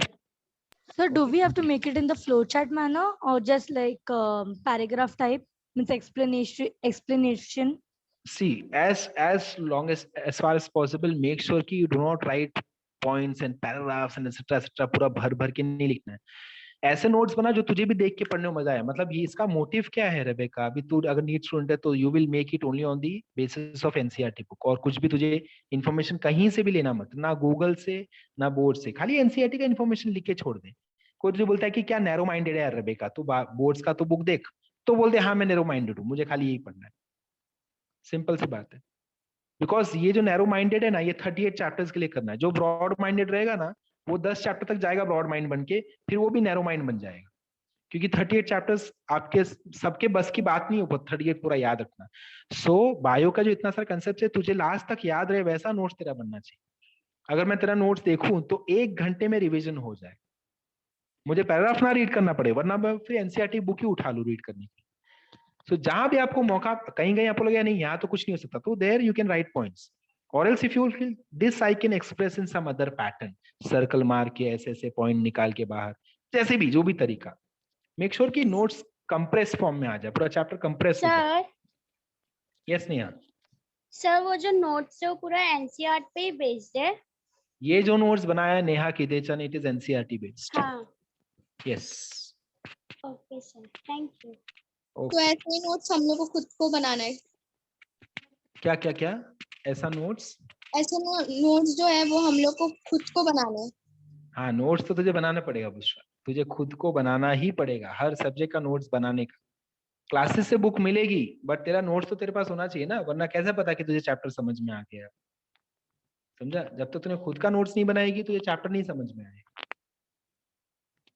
So do we have to make it in the flowchart manner or just like paragraph type? means explanation. See, as long as far as possible, make sure कि you do not write points and paragraphs and etc. पूरा भर भर के नहीं लिखना है. ऐसे notes बना जो तुझे भी देख के पढ़ने में मजा आए. मतलब ये इसका मोटिव क्या है रेबेका? अभी तू अगर नीट स्टूडेंट है तो you will make it only on the basis of NCERT book, और कुछ भी तुझे इन्फॉर्मेशन कहीं से भी लेना मत, ना गूगल से ना बोर्ड से. खाली एनसीईआरटी का इन्फॉर्मेशन लिख के छोड़ दे. कोई तुझे बोलता है कि क्या नैरो माइंडेड है यार रेबेका, तू बोर्ड्स का तो बुक देख, तो बोल दे हाँ मैं नैरो माइंडेड हूँ, मुझे खाली यही पढ़ना है. सिंपल सी बात है. बिकॉज ये जो नैरो माइंडेड है ना, ये 38 चैप्टर्स के लिए करना है. जो ब्रॉड माइंडेड रहेगा ना, वो 10 चैप्टर तक जाएगा ब्रॉड माइंड बन के, फिर वो भी नैरो माइंड बन जाएगा. क्योंकि 38 चैप्टर्स आपके सबके बस की बात नहीं हो, 38 पूरा याद रखना. सो बायो का जो इतना सारा कंसेप्ट है, तुझे लास्ट तक याद रहे वैसा नोट्स तेरा बनना चाहिए. अगर मैं तेरा नोट्स देखूं तो 1 घंटे में रिवीजन हो जाए, मुझे पैराग्राफ ना रीड करना पड़े, वरना मैं फिर एनसीईआरटी बुक ही उठा लूं रीड करने की. सो जहां भी आपको मौका, कहीं कहीं आपको लगे नहीं यहाँ तो कुछ नहीं हो सकता, तो there you can write points. और else if you feel this I can express in some other pattern, circle मार के ऐसे पॉइंट निकाल के बाहर, जैसे भी जो भी तरीका. मेक श्योर कि नोट्स कंप्रेस फॉर्म में आ जाए, पूरा चैप्टर कंप्रेस हो जाए. Sir yes Neha. सर वो जो नोट्स है वो पूरा एनसीईआरटी पे ही बेस्ड है. ये जो नोट्स बनाया है Neha Kidechan, it is NCERT based. हाँ. Yes. Okay sir, thank you. तो ऐसे नोट्स हम लोग को खुद को बनाना है. क्या क्या क्या ऐसा नोट्स? ऐसे नोट्स जो है वो हम लोग को खुद को बनाना है. हाँ, नोट्स तो तुझे बनाना पड़ेगा बुशरा, तुझे खुद को बनाना ही पड़ेगा. हर सब्जेक्ट का नोट्स बनाने का. क्लासेस से बुक मिलेगी, बट तेरा नोट्स तो तेरे पास होना चाहिए ना, वरना कैसे पता कि तुझे चैप्टर समझ में आ गया. समझा? जब तक तूने खुद का नोट्स नहीं बनाएगी तुझे चैप्टर नहीं समझ में आएगा.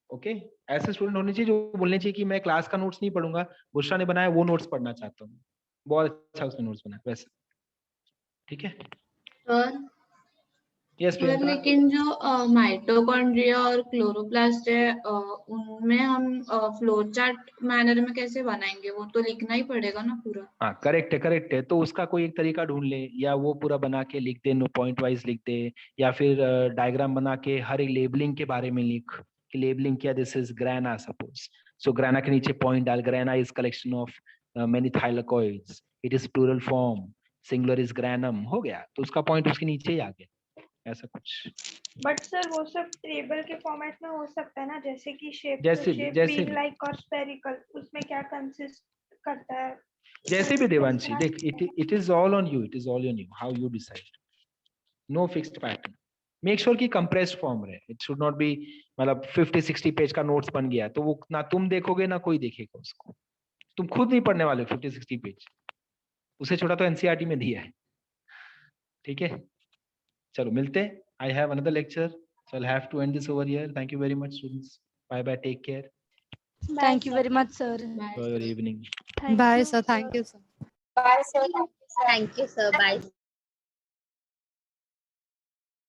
ओके. ऐसे स्टूडेंट होने चाहिए जो बोलने चाहिए कि मैं क्लास का नोट्स नहीं पढ़ूंगा, बुशरा ने बनाया वो नोट्स पढ़ना चाहता हूँ. बहुत अच्छा उसने नोट्स बनाया वैसे. ठीक है. सर यस सर, लेकिन जो माइटोकॉन्ड्रिया और क्लोरोप्लास्ट है उनमें हम फ्लो चार्ट मैनर में कैसे बनाएंगे? वो तो लिखना ही पड़ेगा ना पूरा. हाँ करेक्ट है. तो उसका कोई एक तरीका ढूंढ ले, या वो पूरा बना के लिख दे, नो पॉइंट वाइज लिख दे, या फिर डायग्राम बना के हर एक लेबलिंग के बारे में लिख कि लेबलिंग क्या, this is grana suppose, so grana के नीचे पॉइंट डाल, grana is collection of many thylakoids, it is plural form, singular is granum. हो गया, तो उसका पॉइंट उसके नीचे ही आ गया. ऐसा कुछ. बट सर वो सब टेबल के फॉर्मेट में हो सकता है ना, जैसे कि शेप जैसे व्हील लाइक और स्फेरिकल, उसमें क्या कंसिस्ट करता है? जैसे भी देवांशी, देख it is all on you, it is all on you how you decide. No fixed pattern. Make sure कि कंप्रेस्ड फॉर्म रहे. इट शुड नॉट बी मतलब 50-60 पेज का नोट्स बन गया तो वो ना तुम देखोगे ना कोई देखेगा उसको. तुम खुद नहीं पढ़ने वाले 50-60 पेज, उसे छोटा तो एनसीईआरटी में दिया है. ठीक है, चलो मिलते हैं. I have another lecture, so I'll have to end this over here. Thank you very much, students. Bye bye. Take care. Thank you very much, sir. Enjoy your evening. Bye, sir. Thank you, sir. Bye sir. Thank you sir. Bye.